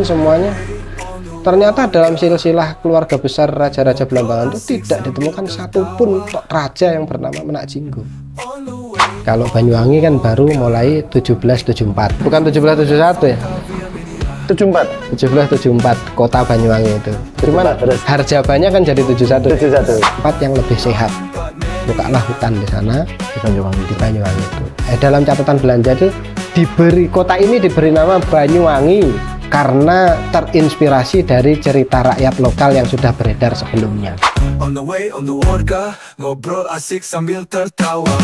semuanya. Ternyata dalam silsilah keluarga besar raja-raja Belambangan itu tidak ditemukan satupun raja yang bernama Menak Jinggo. Kalau Banyuwangi kan baru mulai 1774, bukan 1771 ya? 74. 1774 kota Banyuwangi itu. Cuman Harjabanya kan jadi 71. 4 yang lebih sehat. Bukalah hutan di sana di Banyuwangi itu. Dalam catatan Belanda itu kota ini diberi nama Banyuwangi karena terinspirasi dari cerita rakyat lokal yang sudah beredar sebelumnya. On the way, on the warga, ngobrol asik sambil tertawa.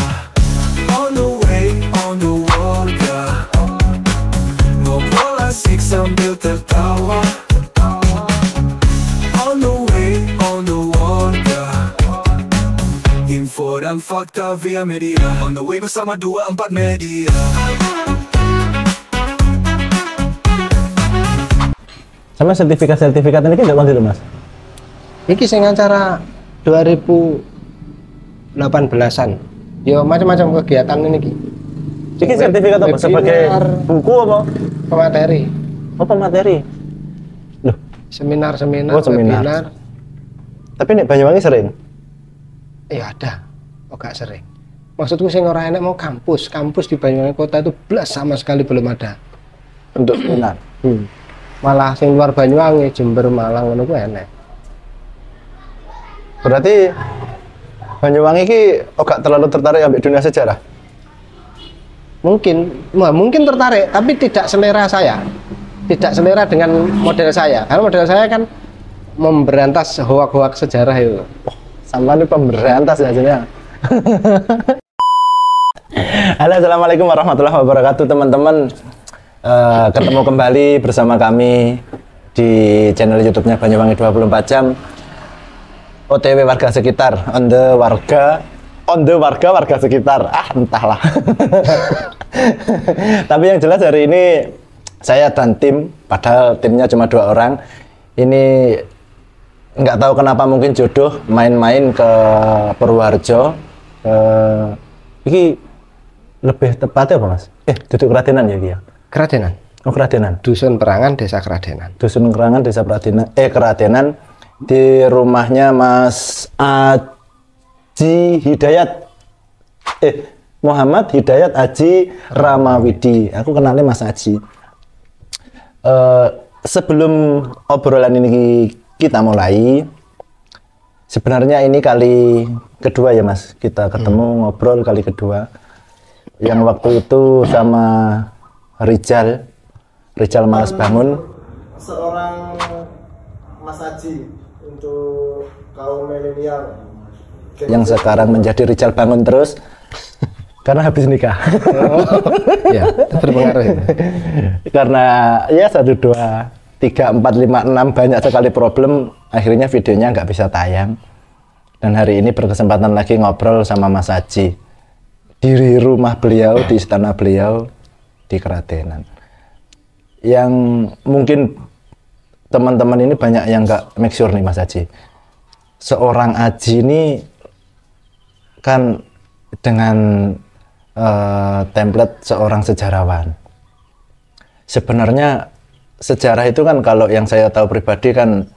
On the way, on the warga, ngobrol asik sambil tertawa. On the way, on the warga, info dan fakta via media. On the way bersama 24 media. Sama sertifikat ini kan tidak mas? Ini saya acara 2018an. Yo macam-macam kegiatan ini. Ini sertifikat apa? Sebagai buku apa? Pemateri. Oh pemateri. Loh. Seminar, webinar. Tapi ini Banyuwangi sering? Iya ada. Oh gak sering. Maksudku saya orang enak mau kampus di Banyuwangi kota itu belas sama sekali belum ada. Untuk seminar. Malah sing luar Banyuwangi, Jember, Malang ngono ku enek. Berarti Banyuwangi ki gak terlalu tertarik ambil dunia sejarah? Mungkin tertarik, tapi tidak selera saya. Tidak selera dengan model saya. Karena model saya kan memberantas hoak-hoak sejarah itu. Sama ini pemberantas ya jadinya. Halo, assalamualaikum warahmatullahi wabarakatuh teman-teman. Ketemu kembali bersama kami di channel YouTube-nya Banyuwangi 24 Jam. OTW warga sekitar, on the warga sekitar. Entahlah. Tapi yang jelas hari ini saya dan tim, padahal timnya cuma 2 orang. Ini nggak tahu kenapa mungkin jodoh main-main ke Purworejo. Ini lebih tepatnya apa mas? Duduk Keradenan ya dia. Keradenan. Oh Keradenan. Dusun Perangan, Desa Keradenan. Dusun Perangan, Desa Keradenan. Di rumahnya Mas Aji Hidayat. Muhammad Hidayat Aji Ramawidi. Aku kenalnya Mas Aji. Sebelum obrolan ini kita mulai, sebenarnya ini kali kedua ya Mas. Kita ketemu ngobrol kali kedua. Yang waktu itu sama Rijal Malas Bangun, seorang Mas Aji untuk kaum milenial yang sekarang menjadi Rijal Bangun terus karena habis nikah. Ya, berpengaruh ya. Karena ya 1, 2, 3, 4, 5, 6 banyak sekali problem, akhirnya videonya nggak bisa tayang. Dan hari ini berkesempatan lagi ngobrol sama Mas Aji di rumah beliau, di istana beliau di Keradenan. Yang mungkin teman-teman ini banyak yang nggak make sure nih Mas Aji. Seorang Aji ini kan dengan template seorang sejarawan. Sebenarnya sejarah itu kan kalau yang saya tahu pribadi kan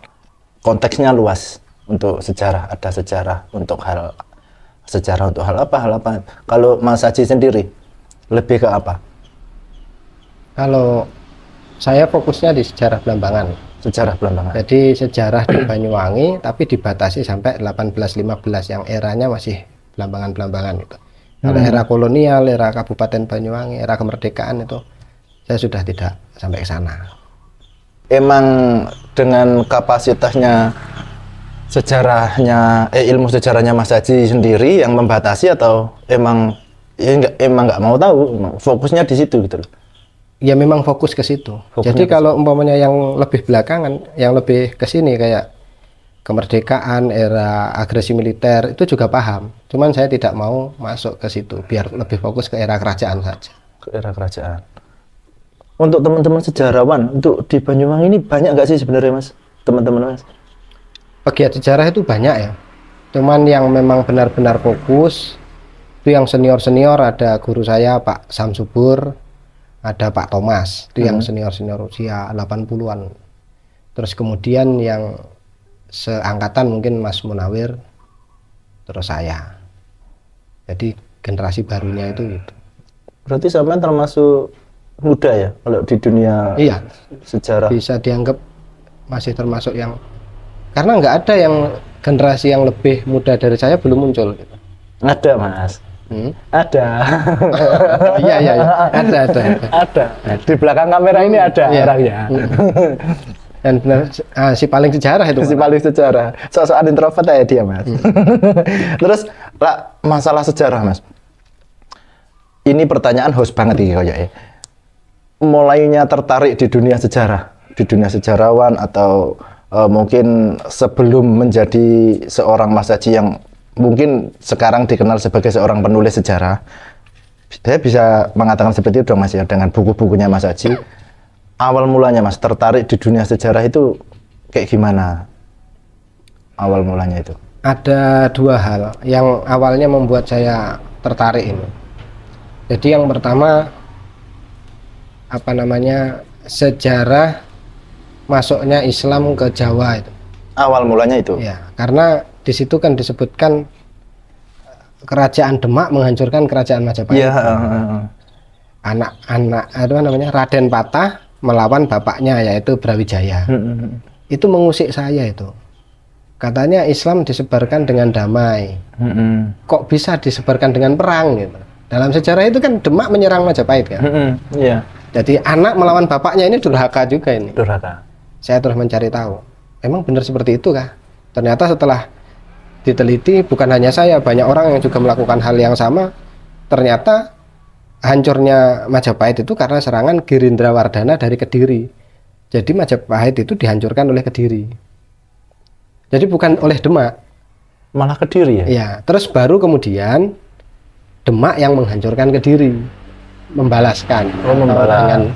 konteksnya luas. Untuk sejarah ada sejarah untuk hal apa. Kalau Mas Aji sendiri lebih ke apa? Kalau saya fokusnya di sejarah Belambangan. Sejarah Belambangan. Jadi sejarah di Banyuwangi tapi dibatasi sampai 1815 yang eranya masih Belambangan itu. Kalau era kolonial, era Kabupaten Banyuwangi, era kemerdekaan itu saya sudah tidak sampai ke sana. Emang dengan kapasitasnya ilmu sejarahnya Mas Aji sendiri yang membatasi atau emang nggak mau tahu, fokusnya di situ gitu loh. Ya memang fokus ke situ. Jadi kalau umpamanya yang lebih belakangan, yang lebih ke sini kayak kemerdekaan, era agresi militer itu juga paham. Cuman saya tidak mau masuk ke situ, biar lebih fokus ke era kerajaan saja. Ke era kerajaan. Untuk teman-teman sejarawan, untuk di Banyuwangi ini banyak nggak sih sebenarnya Mas, teman-teman Mas? Pegiat sejarah itu banyak ya. Cuman yang memang benar-benar fokus itu yang senior ada guru saya Pak Samsubur. ada Pak Thomas, itu yang senior-senior usia 80-an. Terus kemudian yang seangkatan mungkin Mas Munawir, terus saya. Jadi generasi barunya itu gitu. Berarti sampean termasuk muda ya kalau di dunia Iya, sejarah? bisa dianggap masih termasuk yang, karena nggak ada yang generasi yang lebih muda dari saya belum muncul gitu. Ada Mas. Ada. Iya, ada. Di belakang kamera ini ada orangnya. Dan benar, si paling sejarah itu. Si paling sejarah. Soal introvert ya dia Mas. Terus lah, masalah sejarah Mas. Ini pertanyaan host banget ini kayaknya. Mulainya tertarik di dunia sejarah, di dunia sejarawan atau mungkin sebelum menjadi seorang Mas Haji yang mungkin sekarang dikenal sebagai seorang penulis sejarah. Saya bisa mengatakan seperti itu dong Mas ya, dengan buku-bukunya Mas Haji. Awal mulanya Mas tertarik di dunia sejarah itu kayak gimana? Awal mulanya itu? Ada dua hal yang awalnya membuat saya tertarik ini. Jadi yang pertama sejarah masuknya Islam ke Jawa itu. Awal mulanya itu? Ya, karena di situ kan disebutkan kerajaan Demak menghancurkan kerajaan Majapahit. Iya. Anak-anak Raden Patah melawan bapaknya yaitu Brawijaya. Itu mengusik saya itu. Katanya Islam disebarkan dengan damai. Kok bisa disebarkan dengan perang gitu. Dalam sejarah itu kan Demak menyerang Majapahit kan. Iya. Jadi anak melawan bapaknya ini durhaka juga ini. Durhaka. Saya terus mencari tahu. Emang benar seperti itu kah? Ternyata setelah diteliti bukan hanya saya, banyak orang yang juga melakukan hal yang sama. Ternyata hancurnya Majapahit itu karena serangan Girindrawardhana dari Kediri. Jadi Majapahit itu dihancurkan oleh Kediri. Jadi bukan oleh Demak. Malah Kediri ya? Iya, terus baru kemudian Demak yang menghancurkan Kediri, membalaskan. Dengan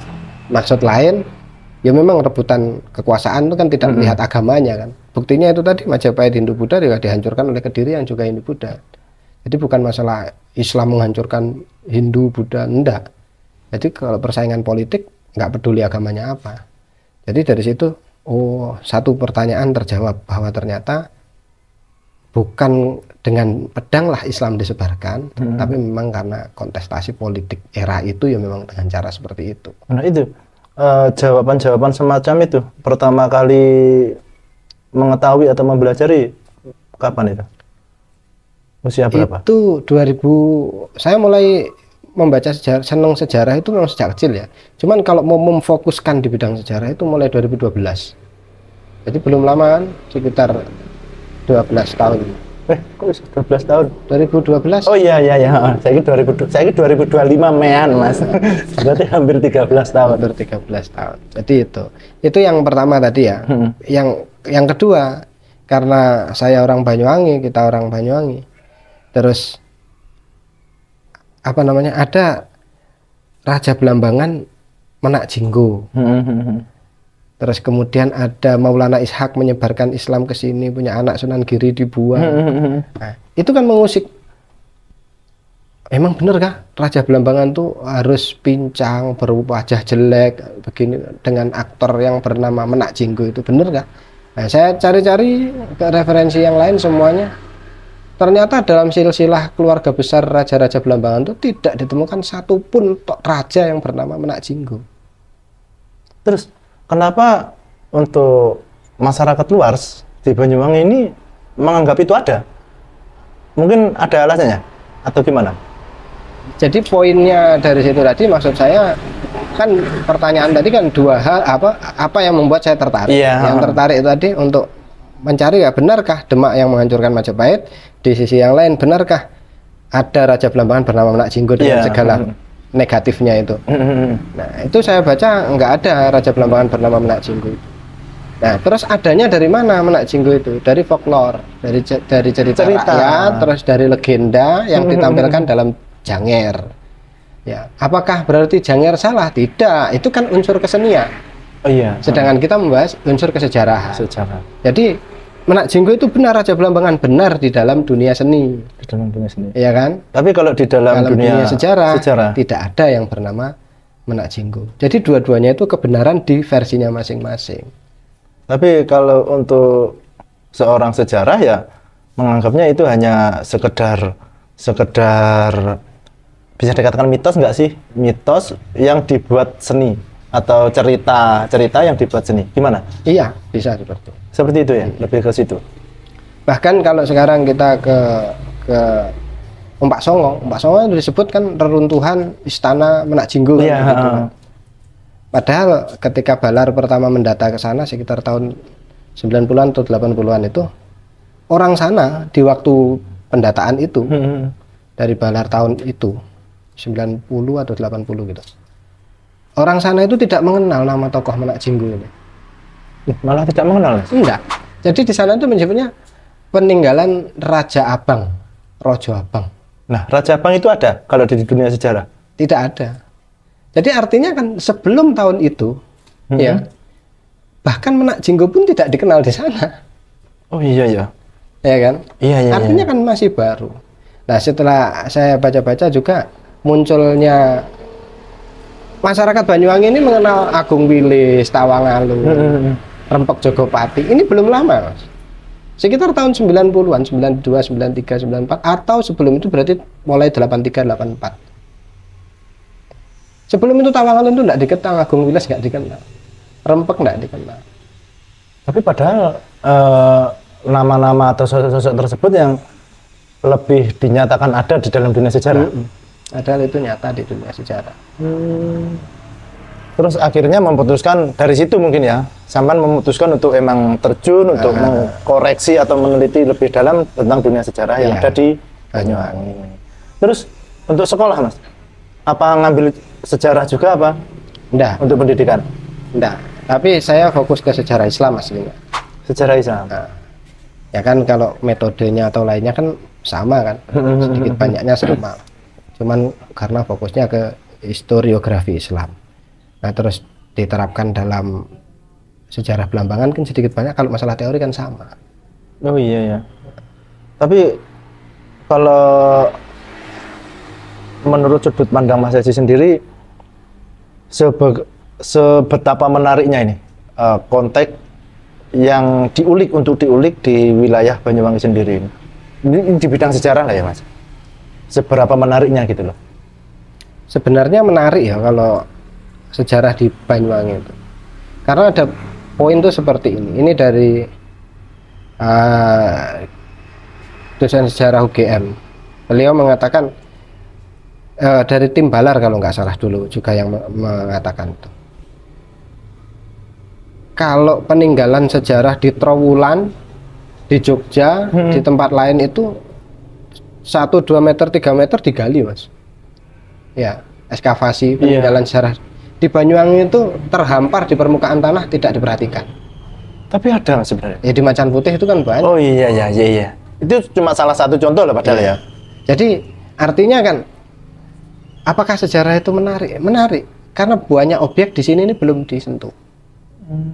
maksud lain, ya memang rebutan kekuasaan itu kan tidak melihat agamanya kan. Buktinya itu tadi Majapahit Hindu Buddha juga dihancurkan oleh Kediri yang juga Hindu Buddha. Jadi bukan masalah Islam menghancurkan Hindu Buddha, enggak. Jadi kalau persaingan politik nggak peduli agamanya apa. Jadi dari situ, satu pertanyaan terjawab bahwa ternyata bukan dengan pedang lah Islam disebarkan, tapi memang karena kontestasi politik era itu ya memang dengan cara seperti itu. Nah itu jawaban-jawaban semacam itu pertama kali mengetahui atau mempelajari kapan itu? Usia berapa? Itu 2000, saya mulai membaca sejarah, senang sejarah itu memang sejak kecil ya. Cuman kalau mau memfokuskan di bidang sejarah itu mulai 2012. Jadi belum lama kan, sekitar 12 tahun. Kok bisa 12 tahun? 2012. Oh iya. Saya kira 2025 mean Mas. Berarti hampir 13 tahun. Hampir 13 tahun. Jadi itu yang pertama tadi ya. Yang kedua, karena saya orang Banyuwangi, kita orang Banyuwangi. Terus ada Raja Belambangan Menak Jinggo. Terus kemudian ada Maulana Ishak menyebarkan Islam ke sini, punya anak Sunan Giri dibuang. Nah, itu kan mengusik. Emang bener kah Raja Belambangan tuh harus pincang, berwajah jelek begini dengan aktor yang bernama Menak Jinggo itu bener kah? Nah, saya cari-cari ke referensi yang lain semuanya. Ternyata dalam silsilah keluarga besar Raja-Raja Belambangan itu tidak ditemukan satupun raja yang bernama Menak Jinggo. Terus kenapa untuk masyarakat luar di Banyuwangi ini menganggap itu ada? Mungkin ada alasannya atau gimana? Jadi poinnya dari situ tadi, maksud saya kan pertanyaan tadi kan dua hal, apa yang membuat saya tertarik? Yang tertarik itu tadi untuk mencari ya benarkah Demak yang menghancurkan Majapahit, di sisi yang lain benarkah ada Raja Belambangan bernama Menak Jinggo dengan segala negatifnya itu. Nah itu saya baca nggak ada Raja Belambangan bernama Menak Jinggo. Nah terus adanya dari mana Menak Jinggo itu? Dari folklore, dari cerita rakyat, terus dari legenda yang ditampilkan dalam Janger. Ya, apakah berarti Janger salah? Tidak, itu kan unsur kesenian. Oh iya. Sedangkan kita membahas unsur kesejarahan. Jadi Menak Jinggo itu benar, Raja Belambangan benar di dalam dunia seni. Di dalam dunia seni. Iya kan? Tapi kalau di dalam dunia sejarah tidak ada yang bernama Menak Jinggo. Jadi dua-duanya itu kebenaran di versinya masing-masing. Tapi kalau untuk seorang sejarah ya menganggapnya itu hanya sekedar bisa dikatakan mitos nggak sih? Mitos yang dibuat seni atau cerita yang dibuat seni. Gimana? Iya, bisa seperti itu ya, lebih ke situ. Bahkan kalau sekarang kita ke Umpak Songo itu disebut kan reruntuhan istana Menak Jinggo kan, gitu. Padahal ketika Balar pertama mendata ke sana sekitar tahun 90-an atau 80-an itu, orang sana di waktu pendataan itu dari Balar tahun itu 90 atau 80 gitu. Orang sana itu tidak mengenal nama tokoh Menak Jinggo ini. Malah tidak mengenal? Enggak. Jadi di sana itu menyebutnya peninggalan Raja Abang, Rojo Abang. Nah, Raja Abang itu ada kalau di dunia sejarah? Tidak ada. Jadi artinya kan sebelum tahun itu, ya, bahkan Menak Jinggo pun tidak dikenal di sana. Oh iya ya. Ya kan? Iya. Artinya kan masih baru. Nah, setelah saya baca-baca juga munculnya masyarakat Banyuwangi ini mengenal Agung Wilis, Tawangalun, Rempok Jogopati. Ini belum lama, Mas. Sekitar tahun 90-an, 92, 93, 94, atau sebelum itu berarti mulai 83, 84. Sebelum itu Tawangalun itu tidak dikenal, Agung Wilis nggak dikenal, Rempok nggak dikenal. Tapi padahal nama-nama atau sosok-sosok tersebut yang lebih dinyatakan ada di dalam dunia sejarah. Padahal itu nyata di dunia sejarah. Terus akhirnya memutuskan dari situ mungkin ya, sampean memutuskan untuk emang terjun untuk mengkoreksi atau meneliti lebih dalam tentang dunia sejarah yang ada di Banyuwangi. Terus untuk sekolah, Mas, apa ngambil sejarah juga apa? Enggak. Untuk pendidikan? Enggak. Tapi saya fokus ke sejarah Islam aslinya. Sejarah Islam. Nah, ya kan kalau metodenya atau lainnya kan sama kan, sedikit banyaknya sama. Cuman karena fokusnya ke historiografi Islam. Nah, terus diterapkan dalam sejarah Belambangan kan sedikit banyak, kalau masalah teori kan sama. Oh iya ya. Tapi kalau menurut sudut pandang Mas Haji sendiri, sebetapa menariknya ini konteks yang untuk diulik di wilayah Banyuwangi sendiri ini di bidang sejarah lah ya, Mas. Seberapa menariknya gitu loh? Sebenarnya menarik ya kalau sejarah di Banyuwangi itu, karena ada poin tuh seperti ini. Ini dari dosen sejarah UGM. Beliau mengatakan dari tim Balar kalau nggak salah dulu juga yang mengatakan itu. Kalau peninggalan sejarah di Trowulan, di Jogja, di tempat lain itu 1, 2 meter, 3 meter digali, Mas. Ya, ekskavasi peninggalan sejarah. Di Banyuwangi itu terhampar di permukaan tanah, tidak diperhatikan. Tapi ada sebenarnya. Ya di Macan Putih itu kan banyak. Oh iya. Itu cuma salah satu contoh lah padahal ya. Jadi artinya kan, apakah sejarah itu menarik? Menarik, karena banyak objek di sini ini belum disentuh.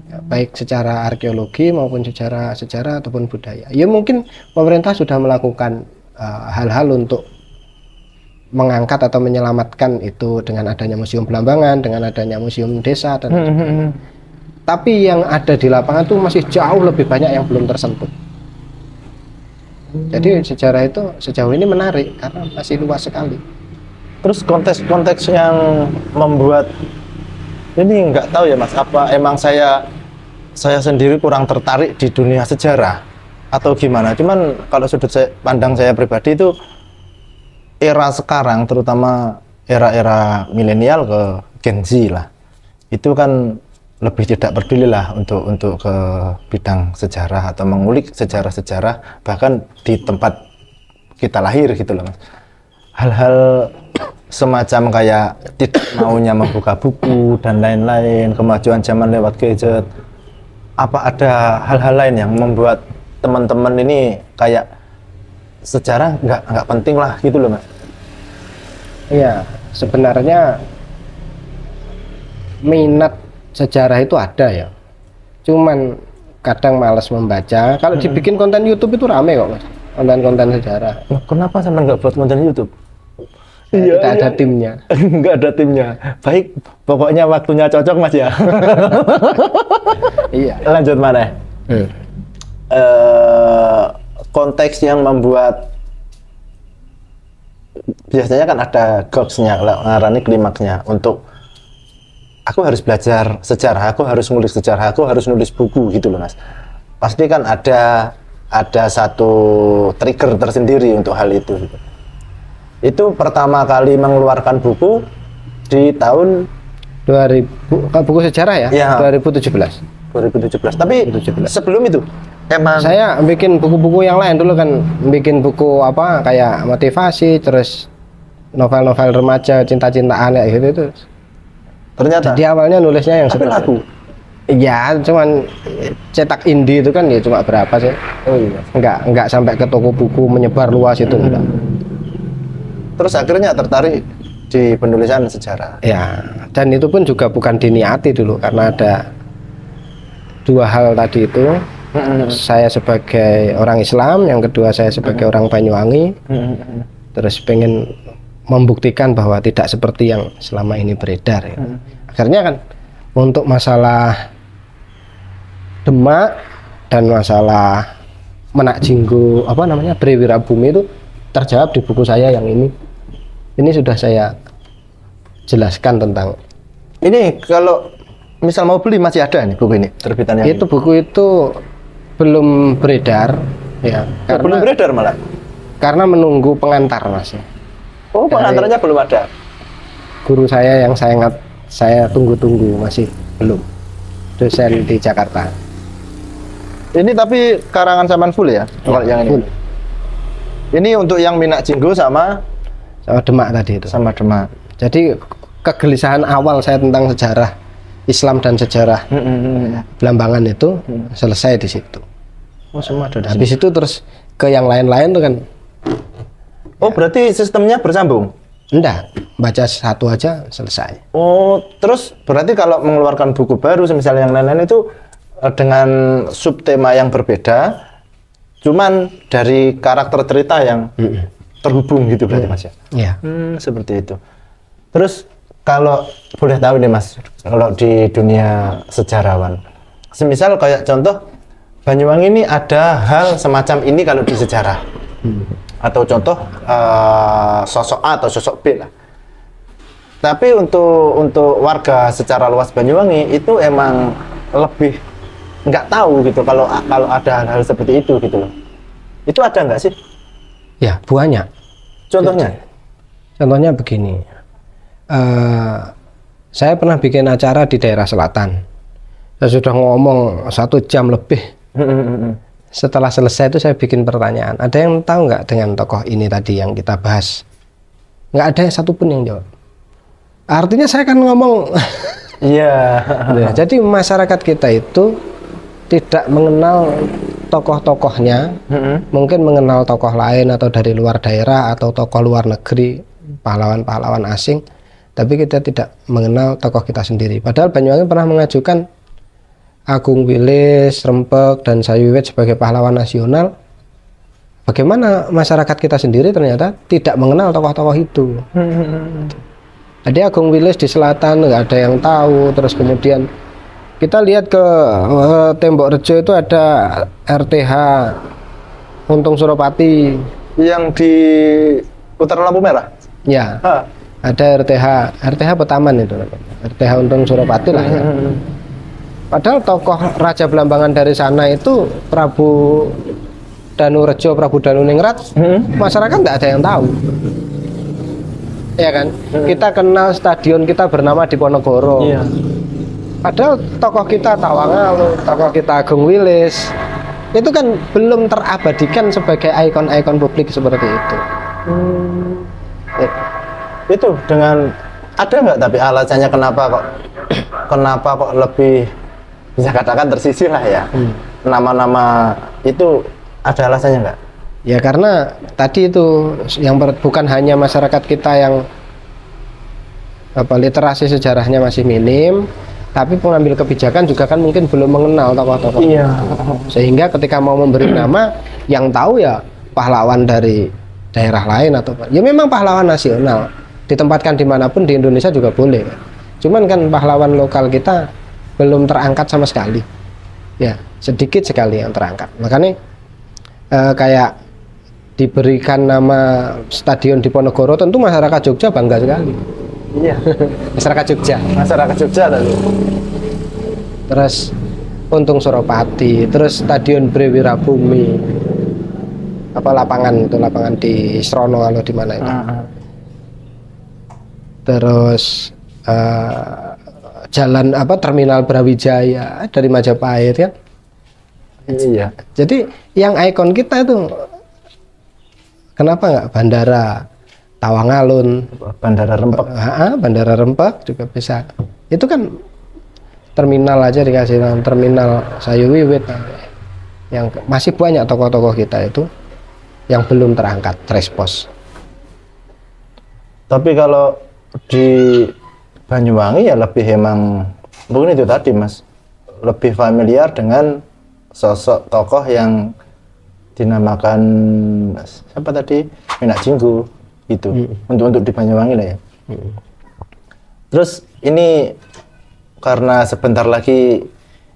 Ya, baik secara arkeologi maupun secara sejarah ataupun budaya. Ya mungkin pemerintah sudah melakukan hal-hal untuk mengangkat atau menyelamatkan itu dengan adanya museum Belambangan, dengan adanya museum desa dan tapi yang ada di lapangan itu masih jauh lebih banyak yang belum tersentuh. Jadi sejarah itu sejauh ini menarik karena masih luas sekali. Terus konteks-konteks yang membuat ini nggak tahu ya, Mas, apa emang saya sendiri kurang tertarik di dunia sejarah atau gimana. Cuman kalau sudut pandang saya pribadi itu era sekarang, terutama era-era milenial ke Gen Z lah, itu kan lebih tidak peduli lah untuk ke bidang sejarah atau mengulik sejarah-sejarah bahkan di tempat kita lahir gitu loh, Mas. Hal-hal semacam kayak tidak maunya membuka buku dan lain-lain, kemajuan zaman lewat gadget. Apa ada hal-hal lain yang membuat teman-teman ini kayak sejarah nggak penting lah gitu loh, Mas? Iya, sebenarnya minat sejarah itu ada ya, cuman kadang malas membaca. Kalau dibikin konten YouTube itu rame kok, Mas, konten-konten sejarah. Nah, kenapa sampai nggak buat konten YouTube? Tidak ada timnya. Nggak ada timnya. Baik, pokoknya waktunya cocok Mas ya. Iya. Lanjut mana? Konteks yang membuat biasanya kan ada goalsnya, ngarani klimaksnya untuk aku harus belajar sejarah, aku harus nulis sejarah, aku harus nulis buku gitu loh Mas. Pasti kan ada satu trigger tersendiri untuk hal itu. Itu pertama kali mengeluarkan buku di tahun 2000, buku sejarah ya? Ya. 2017. 2017. Tapi 2017. sebelum itu emang Saya bikin buku-buku yang lain dulu kan, bikin buku apa kayak motivasi, terus novel-novel remaja, cinta-cintaan kayak gitu itu. ternyata Jadi awalnya nulisnya yang tapi seperti laku. Ya, cuman cetak indie itu kan ya cuma berapa sih? Oh iya. Enggak sampai ke toko buku menyebar luas itu enggak. Terus akhirnya tertarik di penulisan sejarah. Ya, dan itu pun juga bukan diniati dulu karena ada dua hal tadi itu. Saya sebagai orang Islam, yang kedua saya sebagai orang Banyuwangi. Terus pengen membuktikan bahwa tidak seperti yang selama ini beredar ya. Akhirnya kan untuk masalah Demak dan masalah Menak Jinggo apa namanya Brewirabumi itu terjawab di buku saya yang ini. Ini sudah saya jelaskan tentang Ini kalau misal mau beli masih ada nih buku ini terbitannya. itu. Buku itu belum beredar ya, Belum beredar malah. karena menunggu pengantar Mas ya. Oh, pengantarnya belum ada. Guru saya yang saya tunggu-tunggu masih belum, dosen di Jakarta. Ini tapi karangan Saman full ya? Kalau yang ini. Full. Ini untuk yang Menak Jinggo sama Demak tadi itu. sama Demak. Jadi kegelisahan awal saya tentang sejarah Islam dan sejarah Belambangan itu selesai di situ. Oh, semua ada. Habis itu terus ke yang lain-lain tuh kan Oh, berarti sistemnya bersambung. enggak, baca satu aja selesai. Oh, terus berarti kalau mengeluarkan buku baru misalnya yang lain-lain itu dengan subtema yang berbeda, cuman dari karakter cerita yang terhubung gitu berarti Mas ya? Iya. Seperti itu. Terus kalau boleh tahu nih Mas, kalau di dunia sejarawan, semisal kayak contoh Banyuwangi ini ada hal semacam ini kalau di sejarah, atau contoh sosok A atau sosok B lah. Tapi untuk warga secara luas Banyuwangi itu emang lebih nggak tahu gitu kalau ada hal-hal seperti itu gitu loh. Itu ada nggak sih? Ya, banyak. Contohnya? Contohnya begini. Saya pernah bikin acara di daerah selatan. Saya sudah ngomong 1 jam lebih. Setelah selesai itu saya bikin pertanyaan. Ada yang tahu nggak dengan tokoh ini tadi yang kita bahas? Nggak ada satupun yang jawab. Artinya saya kan ngomong. Iya. Ya, jadi masyarakat kita itu tidak mengenal tokoh-tokohnya, mungkin mengenal tokoh lain atau dari luar daerah atau tokoh luar negeri, pahlawan-pahlawan asing, tapi kita tidak mengenal tokoh kita sendiri. Padahal Banyuwangi pernah mengajukan Agung Wilis, Rempek, dan Sayuwit sebagai pahlawan nasional. Bagaimana masyarakat kita sendiri ternyata tidak mengenal tokoh-tokoh itu. Jadi Agung Wilis di selatan nggak ada yang tahu, terus kemudian kita lihat ke Tembok Rejo itu ada RTH Untung Suropati Yang di Utara Lampu Merah? ya. Ada RTH Petaman itu, RTH Untung Suropati lah ya. Padahal tokoh Raja Belambangan dari sana itu Prabu Danurejo, Prabu Danuningrat, masyarakat nggak ada yang tahu, ya kan? Kita kenal stadion kita bernama Diponegoro. Iya. Padahal tokoh kita Tawangalo, tokoh kita Agung Wilis, itu kan belum terabadikan sebagai ikon-ikon publik seperti itu. Itu dengan ada nggak tapi alasannya kenapa kok lebih bisa katakan tersisih lah ya, nama-nama itu ada alasannya nggak? Ya karena tadi itu yang bukan hanya masyarakat kita yang literasi sejarahnya masih minim, tapi pengambil kebijakan juga kan mungkin belum mengenal tokoh-tokoh. Iya. Sehingga ketika mau memberi nama, yang tahu ya pahlawan dari daerah lain atau ya memang pahlawan nasional. ditempatkan dimanapun di Indonesia juga boleh. Cuman kan pahlawan lokal kita belum terangkat sama sekali. Ya, sedikit sekali yang terangkat. Makanya kayak diberikan nama stadion Diponegoro, tentu masyarakat Jogja bangga sekali. Iya. Masyarakat Jogja. Masyarakat Jogja lalu. Terus Untung Suropati, terus Stadion Brewirabumi, apa lapangan itu, lapangan di Srono kalau di mana itu. Terus jalan apa Terminal Brawijaya dari Majapahit kan. Iya. Jadi yang ikon kita itu kenapa nggak Bandara Tawangalun, Bandara Rempek. Bandara Rempek juga bisa. Itu kan terminal aja dikasih nama Terminal Sayuwiwit. Yang masih banyak tokoh-tokoh kita itu yang belum terangkat respos. Tapi kalau di Banyuwangi ya lebih emang mungkin itu tadi Mas, lebih familiar dengan sosok tokoh yang dinamakan siapa tadi, Menak Jinggu itu untuk di Banyuwangi lah ya. Terus ini karena sebentar lagi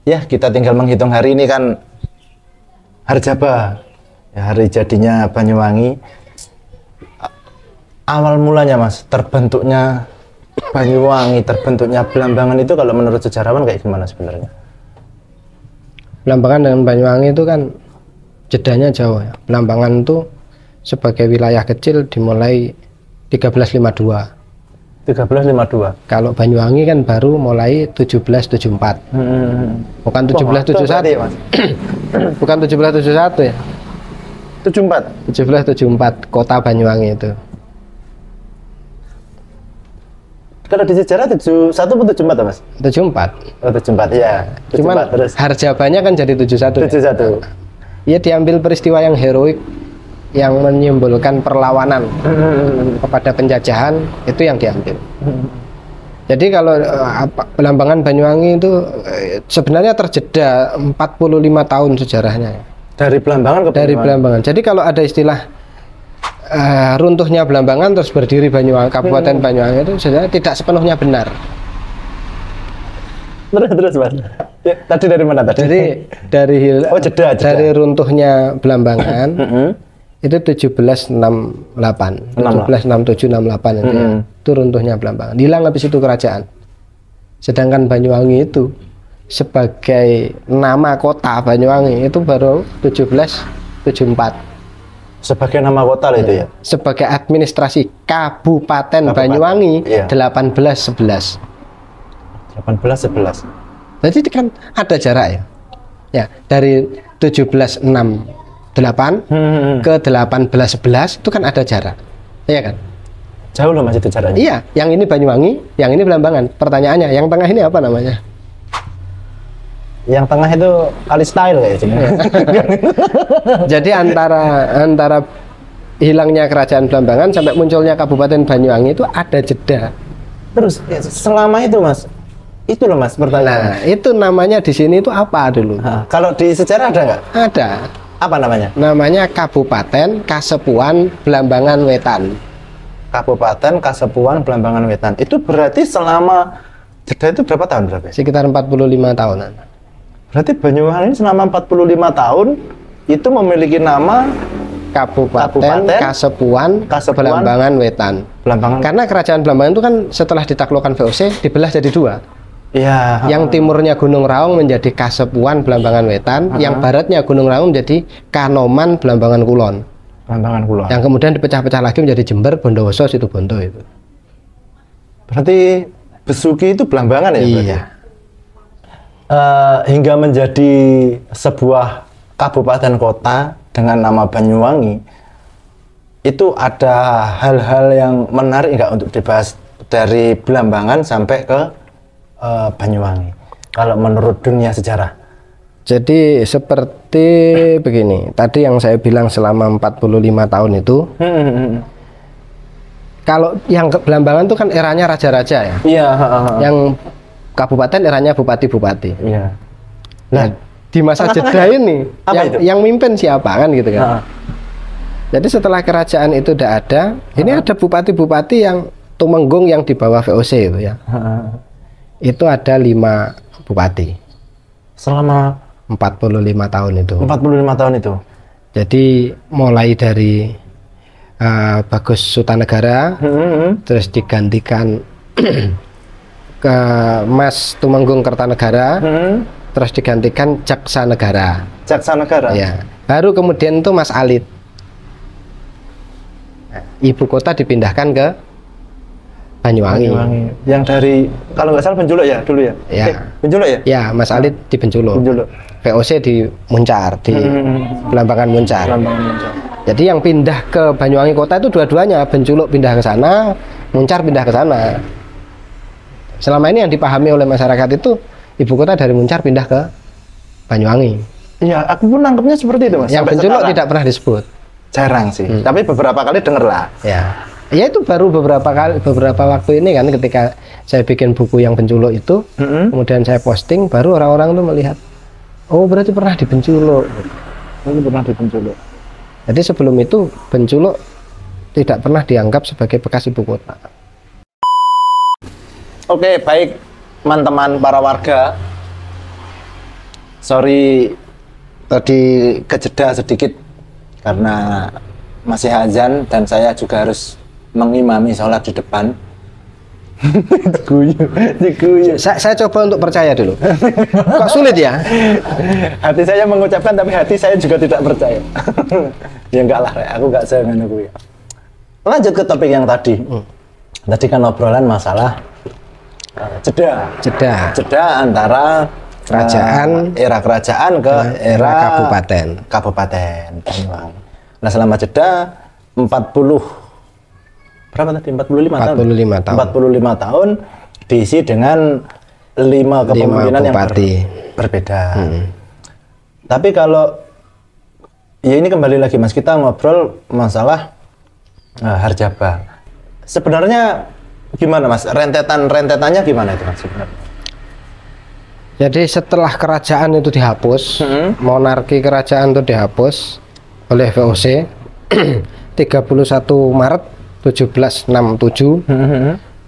ya kita tinggal menghitung hari ini kan Harjaba ya, hari jadinya Banyuwangi. Awal mulanya Mas terbentuknya Banyuwangi, terbentuknya Blambangan itu kalau menurut sejarawan kayak gimana sebenarnya? Blambangan dengan Banyuwangi itu kan jedanya jauh ya. Blambangan itu sebagai wilayah kecil dimulai 1352. 1352. Kalau Banyuwangi kan baru mulai 1774. Bukan 1771 ya, Mas. Bukan 1771 ya. 74. 1774 kota Banyuwangi itu. Kalau di sejarah 71 atau 74 Mas? 74. Oh 74 ya. 74, Cuman terus Harjabanya kan jadi 71. 71. Ya diambil peristiwa yang heroik yang menyimbolkan perlawanan kepada penjajahan, itu yang diambil. Jadi kalau Blambangan Banyuwangi itu sebenarnya terjeda 45 tahun sejarahnya. Dari Blambangan ke Dari Blambangan. Jadi kalau ada istilah runtuhnya Blambangan terus berdiri Banyuwangi, Kabupaten Banyuwangi itu sebenarnya tidak sepenuhnya benar. Terus Mas. Ya, tadi dari mana tadi? Dari jeda. Dari runtuhnya Blambangan. Itu 1767 68 itu ya. Itu runtuhnya Blambangan. Hilang habis itu kerajaan. Sedangkan Banyuwangi itu sebagai nama kota Banyuwangi itu baru 1774. Sebagai nama kota lah itu ya. Sebagai administrasi Kabupaten Banyuwangi iya. 1811. 1811. Jadi kan ada jarak ya. Ya, dari 1768 ke 1811 itu kan ada jarak. Iya kan? Jauh loh Mas itu jaraknya. Iya, yang ini Banyuwangi, yang ini Blambangan. Pertanyaannya, yang tengah ini apa namanya? Yang tengah itu Kalistyle kayaknya. Jadi antara hilangnya kerajaan Blambangan sampai munculnya Kabupaten Banyuwangi itu ada jeda. Terus selama itu Mas, itu loh Mas pertanyaan. Nah, itu namanya di sini itu apa dulu? Kalau di sejarah ada nggak? Ada. Apa namanya? Namanya Kabupaten Kasepuan Blambangan Wetan. Kabupaten Kasepuan Blambangan Wetan. Itu berarti selama jeda itu berapa tahun berarti? Sekitar 45 tahunan. Berarti Banyuwangi selama 45 tahun itu memiliki nama Kabupaten Kasepuan Blambangan Wetan. Blambangan. Karena kerajaan Blambangan itu kan setelah ditaklukkan VOC dibelah jadi dua. Iya. Yang timurnya Gunung Raung menjadi Kasepuan Blambangan Wetan, yang baratnya Gunung Raung menjadi Kanoman Blambangan Kulon. Blambangan Kulon. Yang kemudian dipecah-pecah lagi menjadi Jember, Bondowoso, Situbondo itu. Berarti Besuki itu Blambangan ya? Iya. Hingga menjadi sebuah kabupaten kota dengan nama Banyuwangi, itu ada hal-hal yang menarik nggak untuk dibahas dari Blambangan sampai ke Banyuwangi kalau menurut dunia sejarah? Jadi seperti begini, tadi yang saya bilang selama 45 tahun itu, kalau yang Blambangan itu kan eranya raja-raja ya. Iya. Yang kabupaten eranya bupati-bupati. Iya. Nah, di masa jeda ini yang mimpin siapa kan gitu kan. Jadi setelah kerajaan itu udah ada, ini ada bupati-bupati yang Tumenggung yang di bawah VOC itu ya. Itu ada 5 bupati. Selama 45 tahun itu. 45 tahun itu. Jadi mulai dari Bagus Sutanegara, terus digantikan ke Mas Tumenggung Kertanegara, terus digantikan Jaksa Negara. Jaksa Negara. Ya. Baru kemudian itu Mas Alit. Ibu kota dipindahkan ke Banyuwangi. Yang dari kalau nggak salah Benculuk ya dulu ya. Ya. Benculuk ya? Ya, Mas Alit di Benculuk. VOC di Muncar, di Belambangan Muncar. Jadi yang pindah ke Banyuwangi kota itu dua-duanya, Benculuk pindah ke sana, Muncar pindah ke sana. Selama ini yang dipahami oleh masyarakat itu ibu kota dari Muncar pindah ke Banyuwangi. Iya, aku pun nangkepnya seperti itu, Mas. Yang Benculuk tidak pernah disebut. Jarang sih, tapi beberapa kali denger lah. Ya. Ya itu baru beberapa waktu ini kan ketika saya bikin buku yang Benculuk itu, kemudian saya posting, baru orang-orang tuh melihat, oh berarti pernah di Benculuk. Ini pernah di Benculuk. Jadi sebelum itu Benculuk tidak pernah dianggap sebagai bekas ibu kota. Oke, baik teman-teman para warga. Sorry tadi kejeda sedikit karena masih azan dan saya juga harus mengimami sholat di depan. Diguyu. Saya coba untuk percaya dulu. Kok sulit ya? Hati saya mengucapkan tapi hati saya juga tidak percaya. Ya enggak lah, aku enggak sengen aku ya. Lanjut ke topik yang tadi. Tadi kan obrolan masalah jeda antara kerajaan, era kerajaan ke era kabupaten Banyuwangi. Nah, selama jeda 45 tahun diisi dengan 5 kepemimpinan yang berbeda. Tapi kalau ya ini kembali lagi Mas, kita ngobrol masalah Harjaba. Sebenarnya gimana Mas? Rentetannya gimana itu Mas sebenarnya? Jadi setelah kerajaan itu dihapus, monarki kerajaan itu dihapus oleh VOC 31 Maret 1767.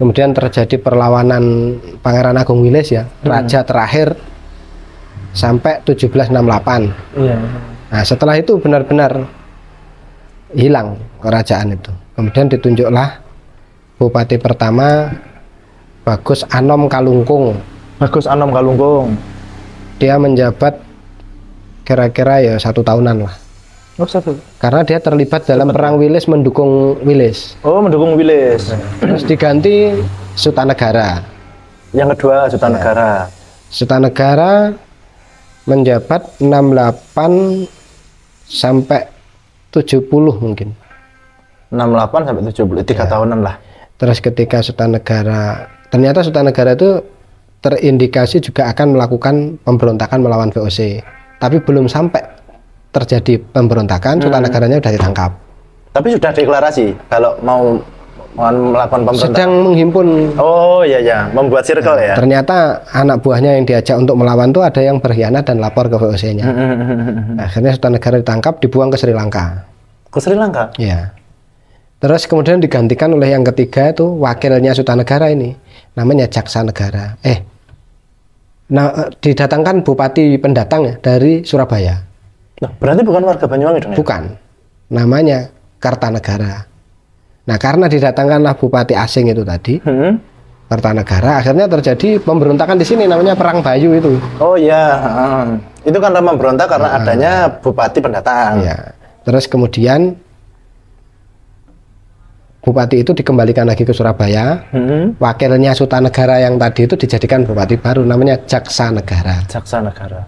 Kemudian terjadi perlawanan Pangeran Agung Wilis ya, raja terakhir sampai 1768. Nah, setelah itu benar-benar hilang kerajaan itu. Kemudian ditunjuklah bupati pertama Bagus Anom Kalungkung. Dia menjabat kira-kira ya 1 tahunan lah. Oh, 1. Karena dia terlibat dalam perang Wilis, mendukung Wilis. Oh, mendukung Wilis. Terus diganti Sutanegara. Yang kedua Sutanegara. Sutanegara menjabat 68 sampai 70 mungkin. 68 sampai 70, 3 tahunan lah. Terus ketika ternyata Sutanegara itu terindikasi juga akan melakukan pemberontakan melawan VOC. Tapi belum sampai terjadi pemberontakan, Sutanegaranya sudah ditangkap. Tapi sudah deklarasi kalau mau melakukan pemberontakan. Sedang menghimpun. Oh iya, membuat circle ya. Ternyata anak buahnya yang diajak untuk melawan tuh ada yang berkhianat dan lapor ke VOC-nya. Akhirnya Sutanegara ditangkap, dibuang ke Sri Lanka. Ke Sri Lanka? Ya. Terus kemudian digantikan oleh yang ketiga itu wakilnya Sutanegara ini, namanya Jaksa Negara. Didatangkan bupati pendatang ya dari Surabaya. Nah, berarti bukan warga Banyuwangi dong ya? Bukan, namanya Kartanegara. Nah, karena didatangkanlah bupati asing itu tadi, Kartanegara, akhirnya terjadi pemberontakan di sini, namanya Perang Bayu itu. Oh iya, itu kan nama berontak karena adanya bupati pendatang. Ya. Terus kemudian bupati itu dikembalikan lagi ke Surabaya. Wakilnya Sutanegara yang tadi itu dijadikan bupati baru, namanya Jaksa Negara. Jaksa Negara.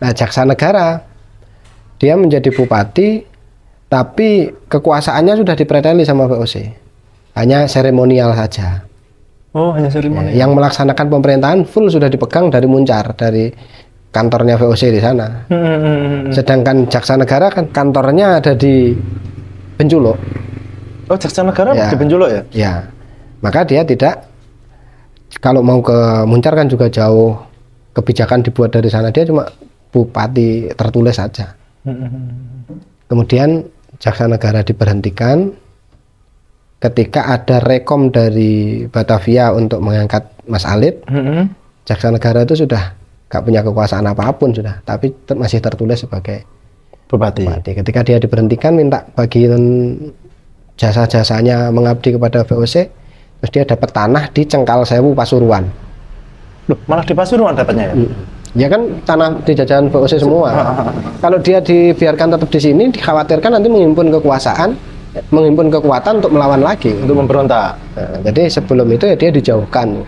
Nah, Jaksa Negara dia menjadi bupati, tapi kekuasaannya sudah dipreteli sama VOC. Hanya seremonial saja. Oh, hanya seremonial. Yang melaksanakan pemerintahan full sudah dipegang dari Muncar, dari kantornya VOC di sana. Sedangkan Jaksa Negara kan kantornya ada di Benculuk. Oh, Jaksa Negara di Benculuk ya? Ya. Maka dia tidak, kalau mau ke Muncar kan juga jauh, kebijakan dibuat dari sana, dia cuma bupati tertulis saja. Kemudian Jaksa Negara diberhentikan, ketika ada rekom dari Batavia untuk mengangkat Mas Alit, Jaksa Negara itu sudah gak punya kekuasaan apapun sudah, tapi masih tertulis sebagai Bupati. Ketika dia diberhentikan minta bagian jasa-jasanya mengabdi kepada VOC, terus dia dapat tanah di Cengkal Sewu Pasuruan. Loh, malah di Pasuruan dapatnya ya? Ya kan tanah di jajahan VOC semua. Kalau dia dibiarkan tetap di sini, dikhawatirkan nanti menghimpun kekuasaan, menghimpun kekuatan untuk melawan lagi, Untuk memberontak. Nah, jadi sebelum itu ya dia dijauhkan.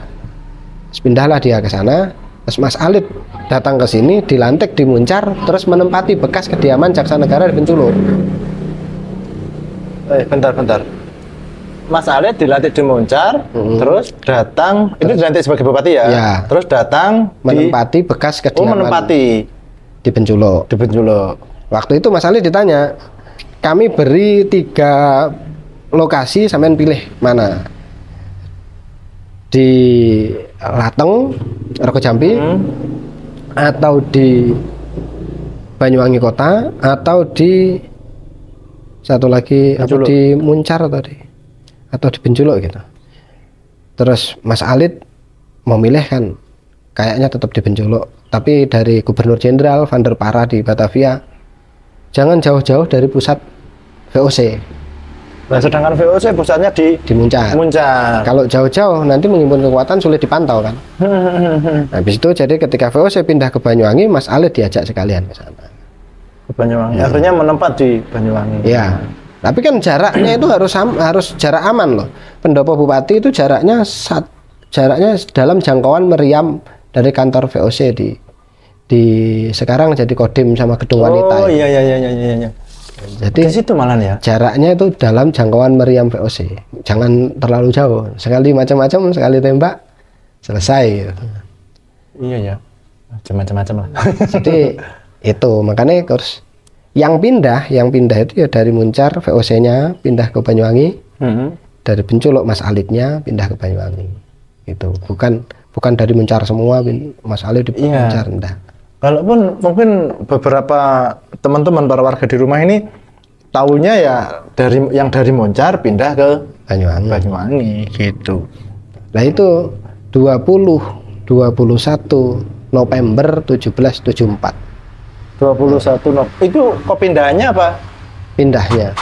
Terus pindahlah dia ke sana. Terus Mas Alit datang ke sini, dilantik di Muncar, terus menempati bekas kediaman Jaksa Negara di Penculuk. Bentar. Mas Alit dilantik di Muncar, terus datang, ini dilantik sebagai bupati ya? Ya. Terus datang Menempati bekas kediaman di Penculuk. Di Penculuk. Waktu itu Mas Alit ditanya, kami beri 3 lokasi, sampean pilih mana? Di Lateng, Rokojampi, atau di Banyuwangi Kota, atau di satu lagi apa di Muncar tadi, atau di Penculuk gitu. Terus Mas Alit memilih kan, kayaknya tetap di Penculuk, tapi dari Gubernur Jenderal Van der Para di Batavia, jangan jauh-jauh dari pusat VOC. Nah, sedangkan VOC pusatnya di Muncar. Kalau jauh-jauh nanti mengimpun kekuatan sulit dipantau kan. Habis itu jadi ketika VOC pindah ke Banyuwangi, Mas Alit diajak sekalian ke sana. Ke Banyuwangi. Akhirnya menempat di Banyuwangi. Ya. Tapi kan jaraknya itu harus jarak aman loh. Pendopo bupati itu jaraknya dalam jangkauan meriam dari kantor VOC di sekarang jadi Kodim sama Gedung Wanita. Oh iya. Jadi di situ malah ya. Jaraknya itu dalam jangkauan meriam VOC. Jangan terlalu jauh. Sekali macam-macam, sekali tembak, selesai. Iya ya. Macam-macam lah. Jadi itu makanya terus yang pindah itu ya dari Muncar VOC-nya pindah ke Banyuwangi. Dari Penculuk Mas Alitnya pindah ke Banyuwangi. Itu bukan dari Muncar semua Mas Alit di Muncar enggak. Walaupun mungkin beberapa teman-teman para warga di rumah ini tahunya ya dari Muncar pindah ke Banyuwangi gitu. Nah itu 21 November 1774. 21 November. Itu kok pindahannya apa? Pindahnya.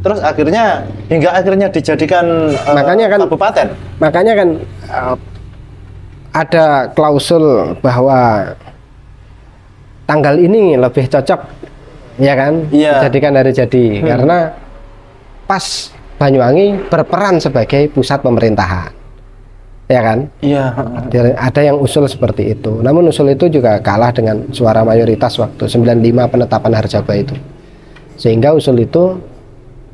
Terus hingga akhirnya dijadikan makanya kan kabupaten. Makanya kan ada klausul bahwa tanggal ini lebih cocok, ya kan? Dijadikan hari jadi karena pas Banyuwangi berperan sebagai pusat pemerintahan, ya kan? Iya. Ada yang usul seperti itu. Namun usul itu juga kalah dengan suara mayoritas waktu 95 penetapan Harjaba itu, sehingga usul itu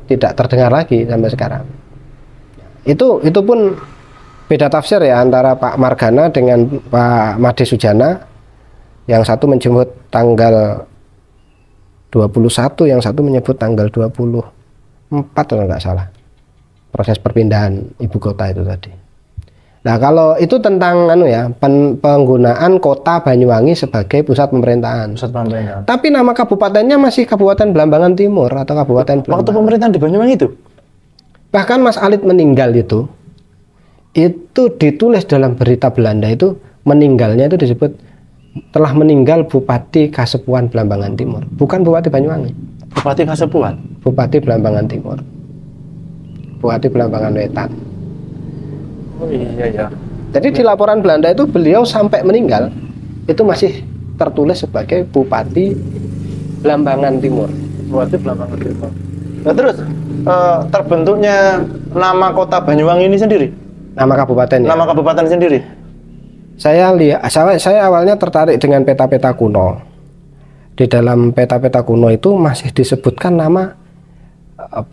tidak terdengar lagi sampai sekarang. Itu pun beda tafsir ya antara Pak Margana dengan Pak Made Sujana. Yang satu menyebut tanggal 21, yang satu menyebut tanggal 24 kalau nggak salah. Proses perpindahan ibu kota itu tadi. Nah, kalau itu tentang penggunaan kota Banyuwangi sebagai pusat pemerintahan. Tapi nama kabupatennya masih Kabupaten Blambangan Timur atau Kabupaten Blambangan. Waktu pemerintahan di Banyuwangi itu. Bahkan Mas Alit meninggal itu ditulis dalam berita Belanda itu meninggalnya itu disebut telah meninggal Bupati Kasepuan Blambangan Timur, bukan Bupati Banyuwangi. Bupati Kasepuan. Bupati Blambangan Timur. Bupati Blambangan Wetan. Oh iya. Jadi di laporan Belanda itu beliau sampai meninggal itu masih tertulis sebagai Bupati Blambangan Timur. Bupati Blambangan Timur. Nah, terus terbentuknya nama kota Banyuwangi ini sendiri. Nama kabupaten ya? Nama kabupaten sendiri. Saya awalnya tertarik dengan peta-peta kuno. Di dalam peta-peta kuno itu masih disebutkan nama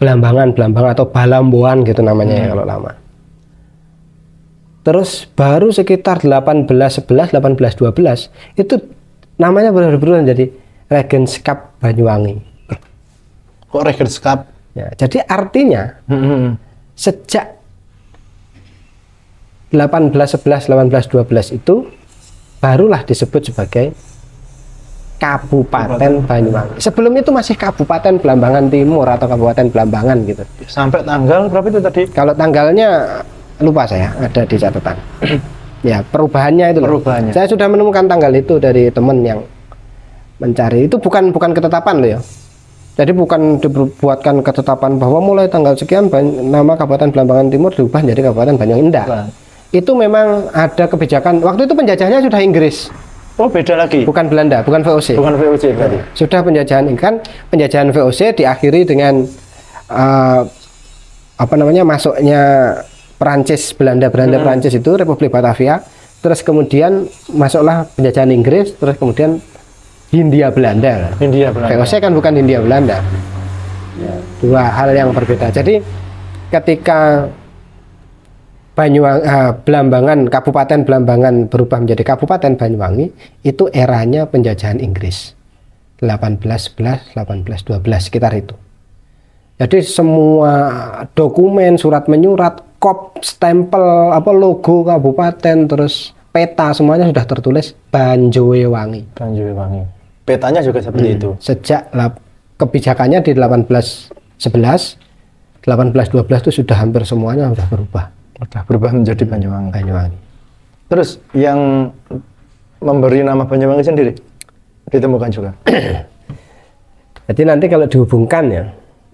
Blambangan atau Balamboan gitu namanya ya kalau lama. Terus baru sekitar 1811, 1812 itu namanya berubah jadi Regenskap Banyuwangi. Kok Regenskap? Ya, jadi artinya sejak 1811, 1812 itu barulah disebut sebagai Kabupaten Banyuwangi. Sebelum itu masih Kabupaten Blambangan Timur atau Kabupaten Blambangan gitu. Sampai tanggal berapa itu tadi? Kalau tanggalnya lupa saya, ada di catatan. Ya, perubahannya itu. Perubahannya. Saya sudah menemukan tanggal itu dari teman yang mencari. Itu bukan ketetapan loh ya. Jadi bukan dibuatkan ketetapan bahwa mulai tanggal sekian nama Kabupaten Blambangan Timur diubah menjadi Kabupaten Banyuwangi. Enggak. Itu memang ada kebijakan. Waktu itu penjajahnya sudah Inggris. Oh, beda lagi. Bukan Belanda, bukan VOC. Bukan VOC tadi. Sudah penjajahan kan penjajahan VOC diakhiri dengan masuknya Perancis, Belanda Perancis itu Republik Batavia. Terus kemudian masuklah penjajahan Inggris, terus kemudian Hindia Belanda. Hindia Belanda. VOC kan bukan Hindia Belanda. Ya, dua hal yang berbeda. Jadi ketika Blambangan, Kabupaten Blambangan berubah menjadi Kabupaten Banyuwangi, itu eranya penjajahan Inggris 1811, 1812 sekitar itu. Jadi semua dokumen, surat menyurat, kop, stempel, logo kabupaten, terus peta semuanya sudah tertulis Banjoewangi. Banjoewangi. Petanya juga seperti itu. Sejak kebijakannya di 1811, 1812 itu sudah hampir semuanya sudah berubah. Sudah berubah menjadi Banyuwangi. Banyuwangi. Terus yang memberi nama Banyuwangi sendiri ditemukan juga. Jadi nanti kalau dihubungkan ya,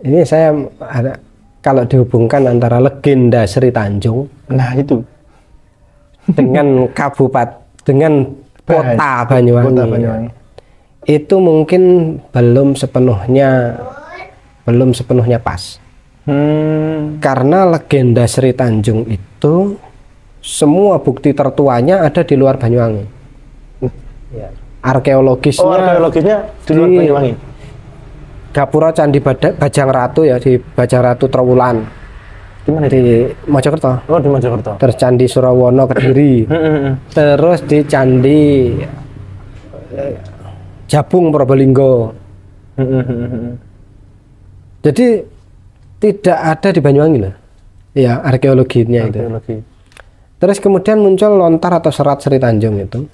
ini saya ada kalau dihubungkan antara legenda Sri Tanjung, nah itu dengan dengan kota Banyuwangi, itu mungkin belum sepenuhnya pas. Karena legenda Sri Tanjung itu semua bukti tertuanya ada di luar Banyuwangi. Ya. Arkeologisnya di luar Banyuwangi. Gapura Candi Bajang Ratu ya, di Bajang Ratu Trowulan. Di Mojokerto. Oh, di Mojokerto. Terus Candi Surawono Kediri. Terus di Candi Jabung Probolinggo. Jadi tidak ada di Banyuwangi loh. Ya, arkeologinya itu. Terus kemudian muncul lontar atau serat Sri Tanjung itu.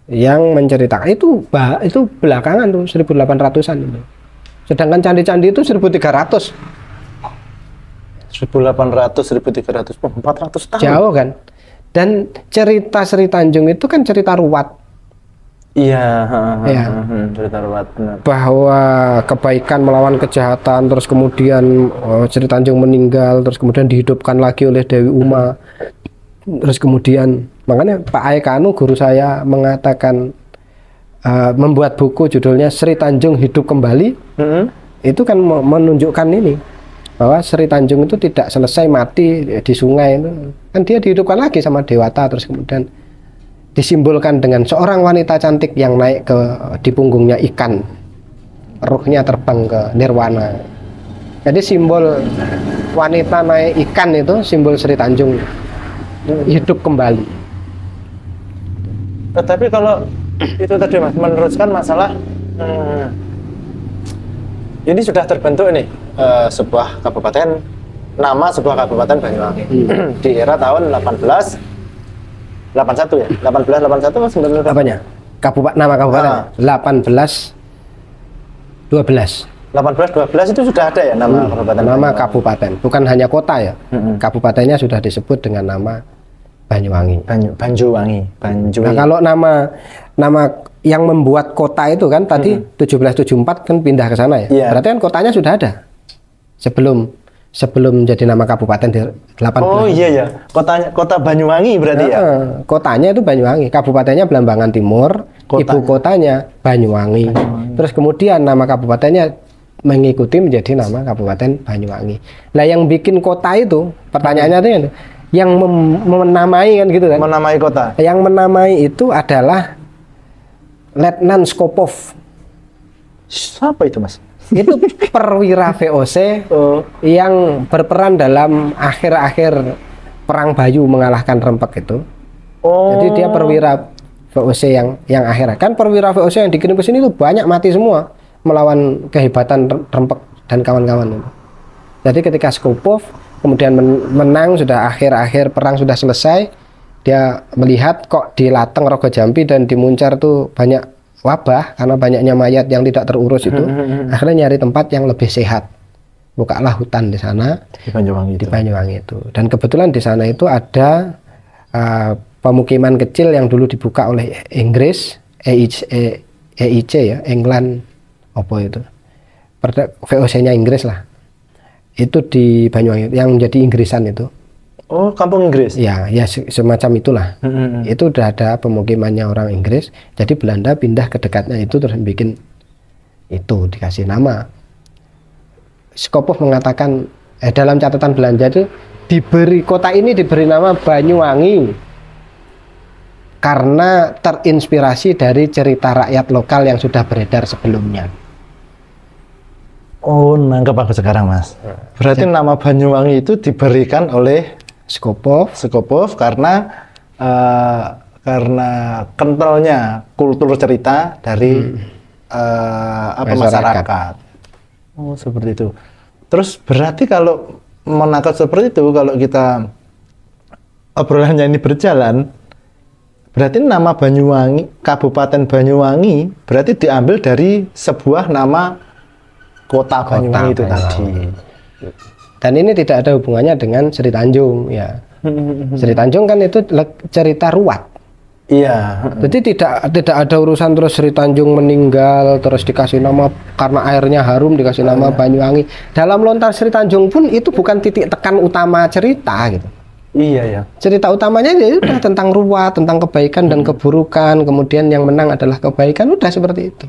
Yang menceritakan itu belakangan tuh 1800-an itu. Sedangkan candi-candi itu 1300. 1800, 1300, 400 tahun. Jauh kan? Dan cerita Sri Tanjung itu kan cerita ruwat. Iya, cerita ruwat benar. Bahwa kebaikan melawan kejahatan, terus kemudian Sri Tanjung meninggal, terus kemudian dihidupkan lagi oleh Dewi Uma. Terus kemudian makanya Pak Aekanu guru saya mengatakan membuat buku judulnya Sri Tanjung Hidup Kembali. Itu kan menunjukkan ini bahwa Sri Tanjung itu tidak selesai mati di sungai itu, kan dia dihidupkan lagi sama Dewata, terus kemudian disimbolkan dengan seorang wanita cantik yang naik di punggungnya ikan, ruhnya terbang ke nirwana. Jadi simbol wanita naik ikan itu simbol Sri Tanjung hidup kembali. Tetapi kalau itu tadi Mas meneruskan masalah ini sudah terbentuk ini sebuah kabupaten, nama sebuah kabupaten Banyuwangi di era tahun 1881 ya, 1881 atau 19 apanya? Nama kabupaten 1812 itu sudah ada ya nama kabupaten. Nama kabupaten, bukan hanya kota ya. Kabupatennya sudah disebut dengan nama Banyuwangi. Banjuwangi. Nah, kalau nama yang membuat kota itu kan tadi 1774 kan pindah ke sana ya. Yeah. Berarti kan kotanya sudah ada. Sebelum jadi nama kabupaten di 18. Oh iya ya. Kota Banyuwangi berarti ya. Kotanya itu Banyuwangi, kabupatennya Blambangan Timur, ibu kotanya Banyuwangi. Terus kemudian nama kabupatennya mengikuti menjadi nama Kabupaten Banyuwangi. Nah, yang bikin kota itu pertanyaannya itu yang menamai kan gitu kan. Menamai kota. Yang menamai itu adalah Letnan Skopov. Siapa itu, Mas? Itu perwira VOC yang berperan dalam akhir-akhir perang Bayu mengalahkan Rempek itu. Jadi dia perwira VOC yang akhir. Kan perwira VOC yang dikirim ke sini itu banyak mati semua melawan kehebatan Rempek dan kawan-kawan itu. Jadi ketika Skopov kemudian menang, sudah akhir-akhir perang sudah selesai, dia melihat kok di Lateng, Rogo Jampi dan di Muncar tuh banyak wabah karena banyaknya mayat yang tidak terurus itu, akhirnya nyari tempat yang lebih sehat. Bukalah hutan di sana di Banyuwangi itu. Dan kebetulan di sana itu ada pemukiman kecil yang dulu dibuka oleh Inggris, EIC ya, England apa itu, VOC-nya Inggris lah. Itu di Banyuwangi yang jadi Inggrisan itu. Oh, kampung Inggris? Ya semacam itulah. Itu udah ada pemukimannya orang Inggris. Jadi Belanda pindah ke dekatnya itu terus bikin itu, dikasih nama. Skopov mengatakan dalam catatan belanja itu kota ini diberi nama Banyuwangi karena terinspirasi dari cerita rakyat lokal yang sudah beredar sebelumnya. Oh, nangkep aku sekarang, Mas. Berarti nama Banyuwangi itu diberikan oleh Skopov karena kentalnya kultur cerita dari masyarakat. Oh, seperti itu. Terus berarti kalau menangkap seperti itu, kalau kita obrolannya ini berjalan, berarti nama Banyuwangi, Kabupaten Banyuwangi, berarti diambil dari sebuah nama kota Banyuwangi itu tadi. Dan ini tidak ada hubungannya dengan Sri Tanjung, ya. Sri Tanjung kan itu cerita ruwat. Iya. Jadi tidak ada urusan terus Sri Tanjung meninggal terus dikasih nama karena airnya harum dikasih nama Banyuwangi. Dalam lontar Sri Tanjung pun itu bukan titik tekan utama cerita gitu. Iya ya. Cerita utamanya ya udah tentang ruwat, tentang kebaikan dan keburukan. Kemudian yang menang adalah kebaikan, udah seperti itu.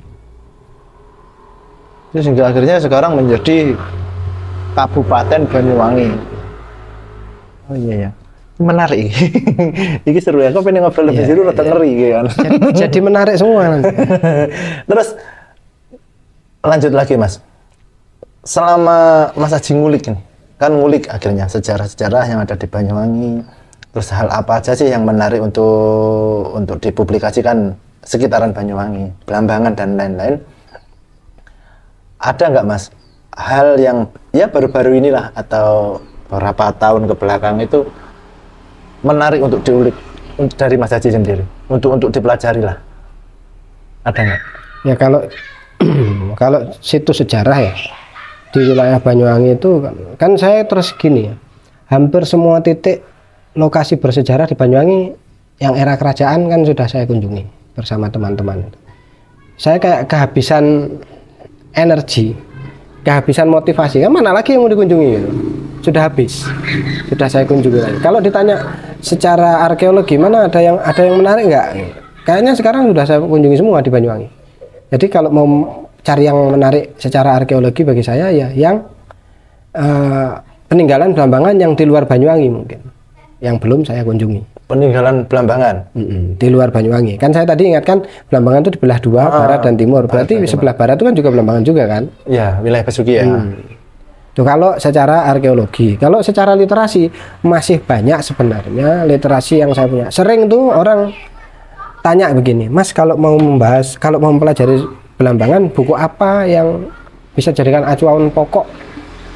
Terus hingga akhirnya sekarang menjadi Kabupaten Banyuwangi. Oh iya ya. Menarik. Ini seru ya. Kok pengen ngobrol lebih seru rada ngeri kan. Jadi menarik semua nanti. Terus lanjut lagi, Mas. Selama Mas Aji ngulik nih, kan ngulik akhirnya sejarah-sejarah yang ada di Banyuwangi. Terus hal apa aja sih yang menarik untuk dipublikasikan sekitaran Banyuwangi, Blambangan dan lain-lain. Ada nggak, Mas, hal yang ya baru-baru inilah atau beberapa tahun ke belakang itu menarik untuk diulik dari Mas Aji sendiri, untuk dipelajari lah, ada nggak? Ya kalau situs sejarah ya di wilayah Banyuwangi itu kan saya terus gini ya, hampir semua titik lokasi bersejarah di Banyuwangi yang era kerajaan kan sudah saya kunjungi bersama teman-teman. Saya kayak kehabisan energi, kehabisan motivasi, kan mana lagi yang mau dikunjungi gitu. Sudah habis, sudah saya kunjungi lagi. Kalau ditanya secara arkeologi mana ada yang menarik nggak? Kayaknya sekarang sudah saya kunjungi semua di Banyuwangi. Jadi kalau mau cari yang menarik secara arkeologi bagi saya ya yang peninggalan Blambangan yang di luar Banyuwangi mungkin, yang belum saya kunjungi. Peninggalan Blambangan di luar Banyuwangi. Kan saya tadi ingatkan Blambangan itu dibelah dua, barat dan timur. Berarti sebelah barat itu kan juga Blambangan juga kan? Ya, wilayah Besuki ya. Tuh, kalau secara arkeologi, kalau secara literasi masih banyak sebenarnya literasi yang saya punya. Sering tuh orang tanya begini, Mas, kalau mau mempelajari Blambangan, buku apa yang bisa jadikan acuan pokok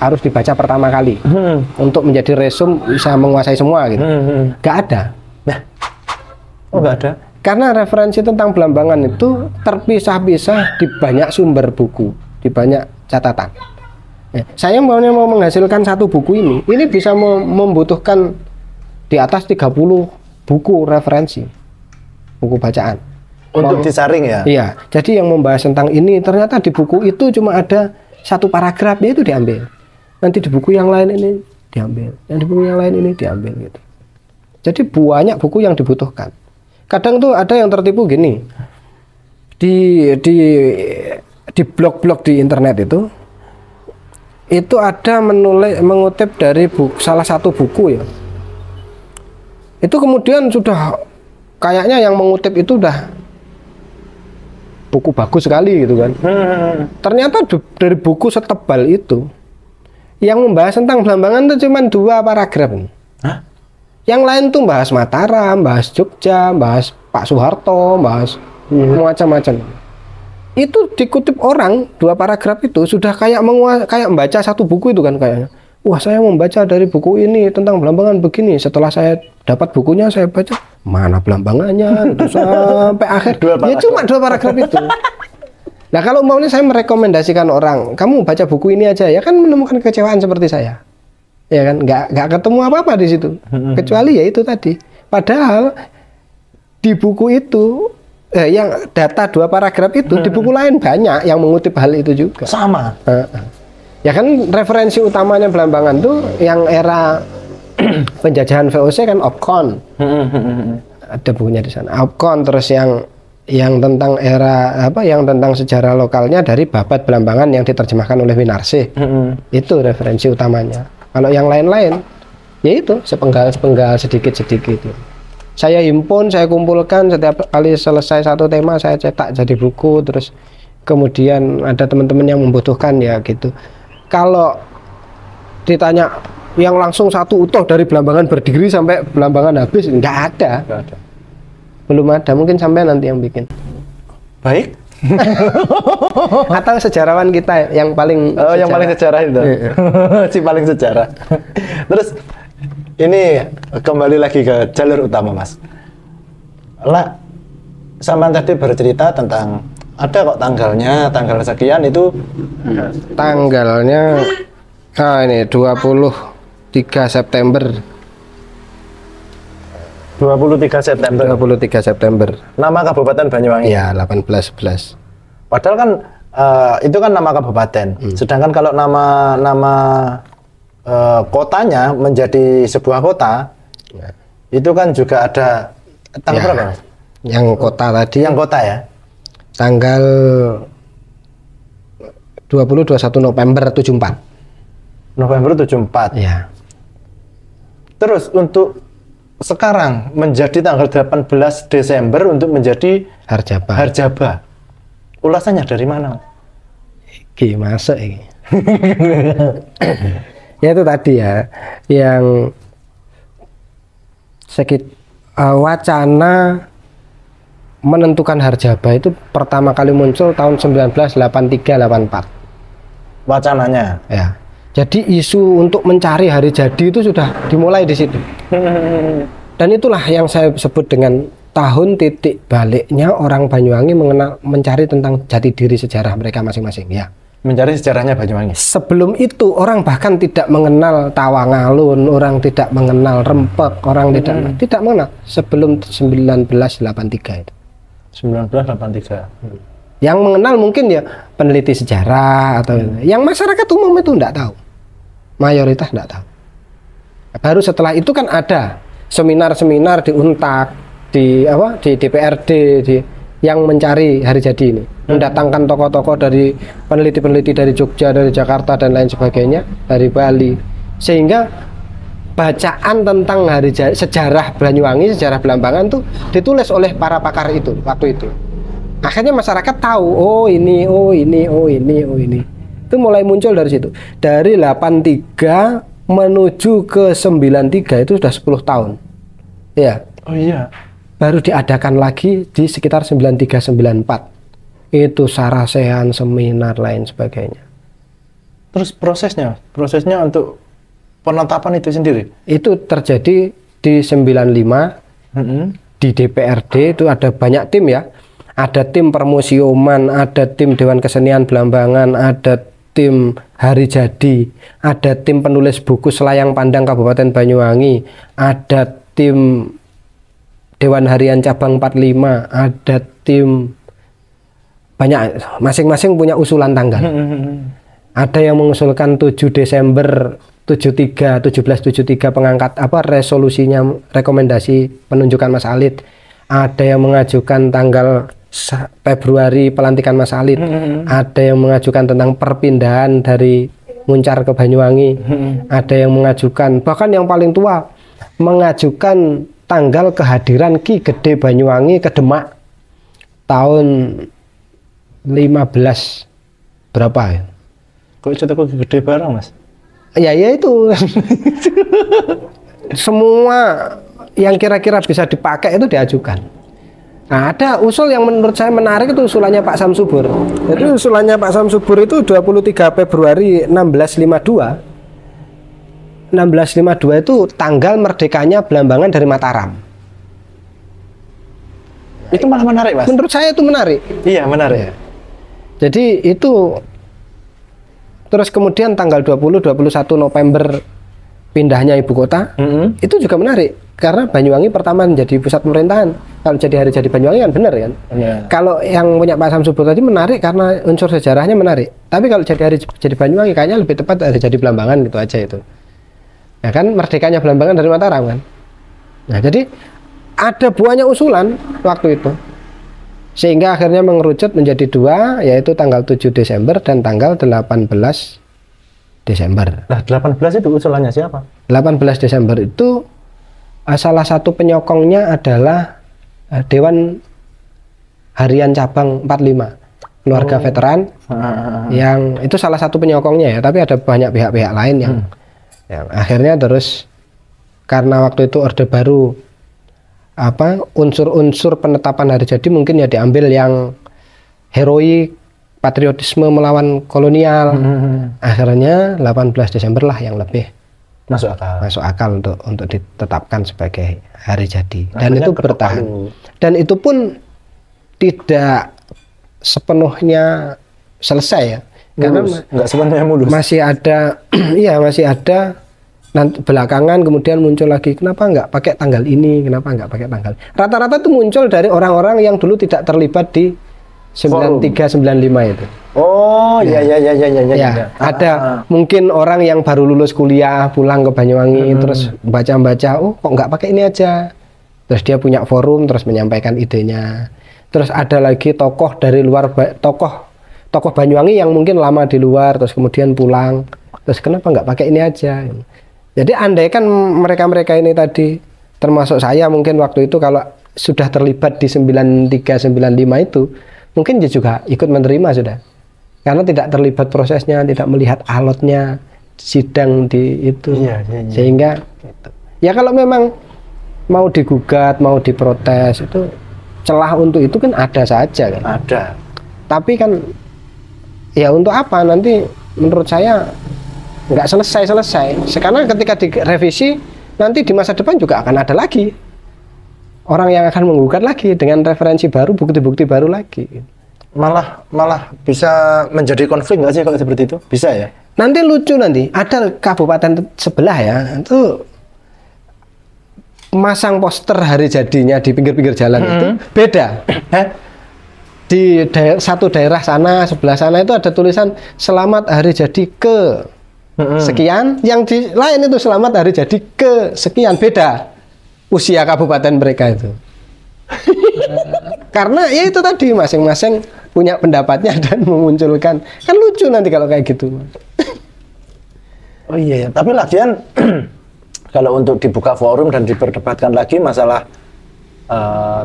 harus dibaca pertama kali untuk menjadi resum bisa menguasai semua gitu? Gak ada. Nah, oh gak ada? Karena referensi tentang Blambangan itu terpisah-pisah di banyak sumber buku, di banyak catatan. Saya mau menghasilkan satu buku ini bisa membutuhkan di atas 30 buku referensi, buku bacaan. Untuk disaring ya? Iya, jadi yang membahas tentang ini ternyata di buku itu cuma ada satu paragraf, itu diambil. Nanti di buku yang lain ini diambil, yang di buku yang lain ini diambil gitu. Jadi banyak buku yang dibutuhkan. Kadang tuh ada yang tertipu gini, di blog-blog di internet itu ada mengutip dari salah satu buku ya. Itu kemudian sudah kayaknya yang mengutip itu udah buku bagus sekali gitu kan. Ternyata dari buku setebal itu yang membahas tentang Blambangan itu cuma 2 paragraf. Hah? Yang lain tuh bahas Mataram, bahas Jogja, bahas Pak Soeharto, bahas macam-macam. Itu dikutip orang 2 paragraf itu sudah kayak membaca satu buku itu kan kayaknya. Wah, saya membaca dari buku ini tentang Blambangan begini. Setelah saya dapat bukunya, saya baca, mana Belambangannya itu sampai akhir. Ya cuma 2 paragraf itu. Nah kalau umpamanya saya merekomendasikan orang, kamu baca buku ini aja, ya kan menemukan kekecewaan seperti saya, ya kan, nggak ketemu apa-apa di situ, kecuali ya itu tadi. Padahal di buku itu, yang data 2 paragraf itu di buku lain banyak yang mengutip hal itu juga. Sama. Ya kan referensi utamanya Belambangan tuh yang era penjajahan VOC kan Opkon. Ada bukunya di sana. Opkon, terus yang tentang era yang tentang sejarah lokalnya dari Babat Belambangan yang diterjemahkan oleh Winarsih. Itu referensi utamanya. Kalau yang lain-lain ya itu sepenggal sedikit-sedikit itu. Saya himpun, saya kumpulkan, setiap kali selesai satu tema saya cetak jadi buku, terus kemudian ada teman-teman yang membutuhkan ya gitu. Kalau ditanya yang langsung satu utuh dari Belambangan berdiri sampai Belambangan habis, nggak ada. Belum ada, mungkin sampai nanti yang bikin. Baik. Atau sejarawan kita yang paling yang paling sejarah itu. Si paling sejarah. Terus ini kembali lagi ke jalur utama, Mas. Lah, sampean tadi bercerita tentang ada kok tanggal sekian itu. Tanggalnya ini 23 September. 23 September. Nama Kabupaten Banyuwangi. Iya, 1811. Padahal kan itu kan nama kabupaten. Sedangkan kalau nama kotanya menjadi sebuah kota, itu kan juga ada tanggal berapa, Mas? Yang kota tadi. Yang kota ya. Tanggal 21 November 74. November 74. Ya. Terus untuk sekarang menjadi tanggal 18 Desember untuk menjadi Harjaba. Ulasannya dari mana? Masuk ini. Ya itu tadi ya, yang wacana menentukan Harjaba itu pertama kali muncul tahun 1983-84. Wacananya. Ya. Jadi isu untuk mencari hari jadi itu sudah dimulai di situ. Dan itulah yang saya sebut dengan tahun titik baliknya orang Banyuwangi mencari tentang jati diri sejarah mereka masing-masing. Ya. Mencari sejarahnya Banyuwangi. Sebelum itu orang bahkan tidak mengenal Tawangalun, orang tidak mengenal Rempek, orang tidak mengenal sebelum 1983 itu. 1983. Yang mengenal mungkin ya peneliti sejarah atau yang masyarakat umum itu tidak tahu. Mayoritas tidak tahu. Baru setelah itu kan ada seminar-seminar di Untak, di DPRD, yang mencari hari jadi ini, mendatangkan tokoh-tokoh dari peneliti-peneliti dari Jogja, dari Jakarta dan lain sebagainya, dari Bali, sehingga bacaan tentang hari jadi, sejarah Banyuwangi, sejarah Belambangan tuh ditulis oleh para pakar itu waktu itu. Akhirnya masyarakat tahu, oh ini. Itu mulai muncul dari situ. Dari 83 menuju ke 93 itu sudah 10 tahun. Ya. Oh iya. Baru diadakan lagi di sekitar 93-94. Itu sarasehan, seminar, lain sebagainya. Terus prosesnya untuk penetapan itu sendiri? Itu terjadi di 95, di DPRD itu ada banyak tim ya. Ada tim permusiuman, ada tim Dewan Kesenian Belambangan, ada tim hari jadi, ada tim penulis buku Selayang Pandang Kabupaten Banyuwangi, ada tim Dewan Harian Cabang 45, ada tim banyak, masing-masing punya usulan tanggal. Ada yang mengusulkan 7 Desember 1773 pengangkat resolusinya, rekomendasi penunjukan Mas Alit. Ada yang mengajukan tanggal Februari pelantikan Mas Alit. Ada yang mengajukan tentang perpindahan dari Muncar ke Banyuwangi. Ada yang mengajukan, bahkan yang paling tua mengajukan tanggal kehadiran Ki Gede Banyuwangi ke Demak tahun 15 berapa ya? Kok cerita kok gede barang, Mas? Ya itu. Semua yang kira-kira bisa dipakai itu diajukan. Nah, ada usul yang menurut saya menarik, itu usulannya Pak Samsubur. Jadi usulannya Pak Samsubur itu 23 Februari 1652. 1652 itu tanggal merdekanya Belambangan dari Mataram. Itu malah menarik, Mas. Menurut saya itu menarik. Iya, menarik. Jadi itu terus kemudian tanggal 20-21 November pindahnya ibu kota, itu juga menarik karena Banyuwangi pertama menjadi pusat pemerintahan. Kalau jadi hari jadi Banyuwangi kan benar kan? Kalau yang punya Pak Samsubur tadi menarik karena unsur sejarahnya menarik. Tapi kalau jadi hari jadi Banyuwangi kayaknya lebih tepat hari jadi Belambangan gitu aja itu. Ya kan merdekanya Belambangan dari Mataram kan. Nah jadi ada banyak usulan waktu itu. Sehingga akhirnya mengerucut menjadi dua, yaitu tanggal 7 Desember dan tanggal 18 Desember. Nah, 18 itu usulannya siapa? 18 Desember itu salah satu penyokongnya adalah Dewan Harian Cabang 45, keluarga veteran, yang itu salah satu penyokongnya ya, tapi ada banyak pihak-pihak lain yang akhirnya terus karena waktu itu Orde Baru unsur-unsur penetapan hari jadi mungkin ya diambil yang heroik, patriotisme melawan kolonial. Akhirnya 18 Desember lah yang lebih masuk akal untuk ditetapkan sebagai hari jadi. Dan itu bertahan. Dan itu pun tidak sepenuhnya selesai ya. Karena nggak sepenuhnya mulus. Masih ada iya masih ada nanti belakangan kemudian muncul lagi, kenapa nggak pakai tanggal ini, kenapa nggak pakai tanggal. Rata-rata itu muncul dari orang-orang yang dulu tidak terlibat di 93-95 itu. Oh, ya. Ada mungkin orang yang baru lulus kuliah pulang ke Banyuwangi terus baca-baca, oh kok nggak pakai ini aja. Terus dia punya forum terus menyampaikan idenya. Terus ada lagi tokoh dari luar, tokoh Banyuwangi yang mungkin lama di luar terus kemudian pulang. Terus kenapa nggak pakai ini aja? Jadi andaikan mereka-mereka ini tadi termasuk saya mungkin waktu itu kalau sudah terlibat di 93-95 itu mungkin dia juga ikut menerima sudah, karena tidak terlibat prosesnya, tidak melihat alotnya sidang di itu, sehingga gitu. Ya kalau memang mau digugat, mau diprotes itu celah untuk itu kan ada saja kan. Ada. Tapi kan ya untuk apa nanti menurut saya nggak selesai. Karena ketika direvisi nanti di masa depan juga akan ada lagi orang yang akan menggugat lagi dengan referensi baru, bukti-bukti baru lagi. Malah bisa menjadi konflik nggak sih kalau seperti itu? Bisa ya? Nanti lucu, nanti ada kabupaten sebelah ya itu masang poster hari jadinya di pinggir-pinggir jalan itu beda. Di satu daerah sana, sebelah sana itu ada tulisan selamat hari jadi ke sekian, yang di lain itu selamat hari jadi ke sekian, beda usia kabupaten mereka itu. Karena ya itu tadi masing-masing punya pendapatnya dan memunculkan, kan lucu nanti kalau kayak gitu. Oh iya ya, tapi lagian kalau untuk dibuka forum dan diperdebatkan lagi masalah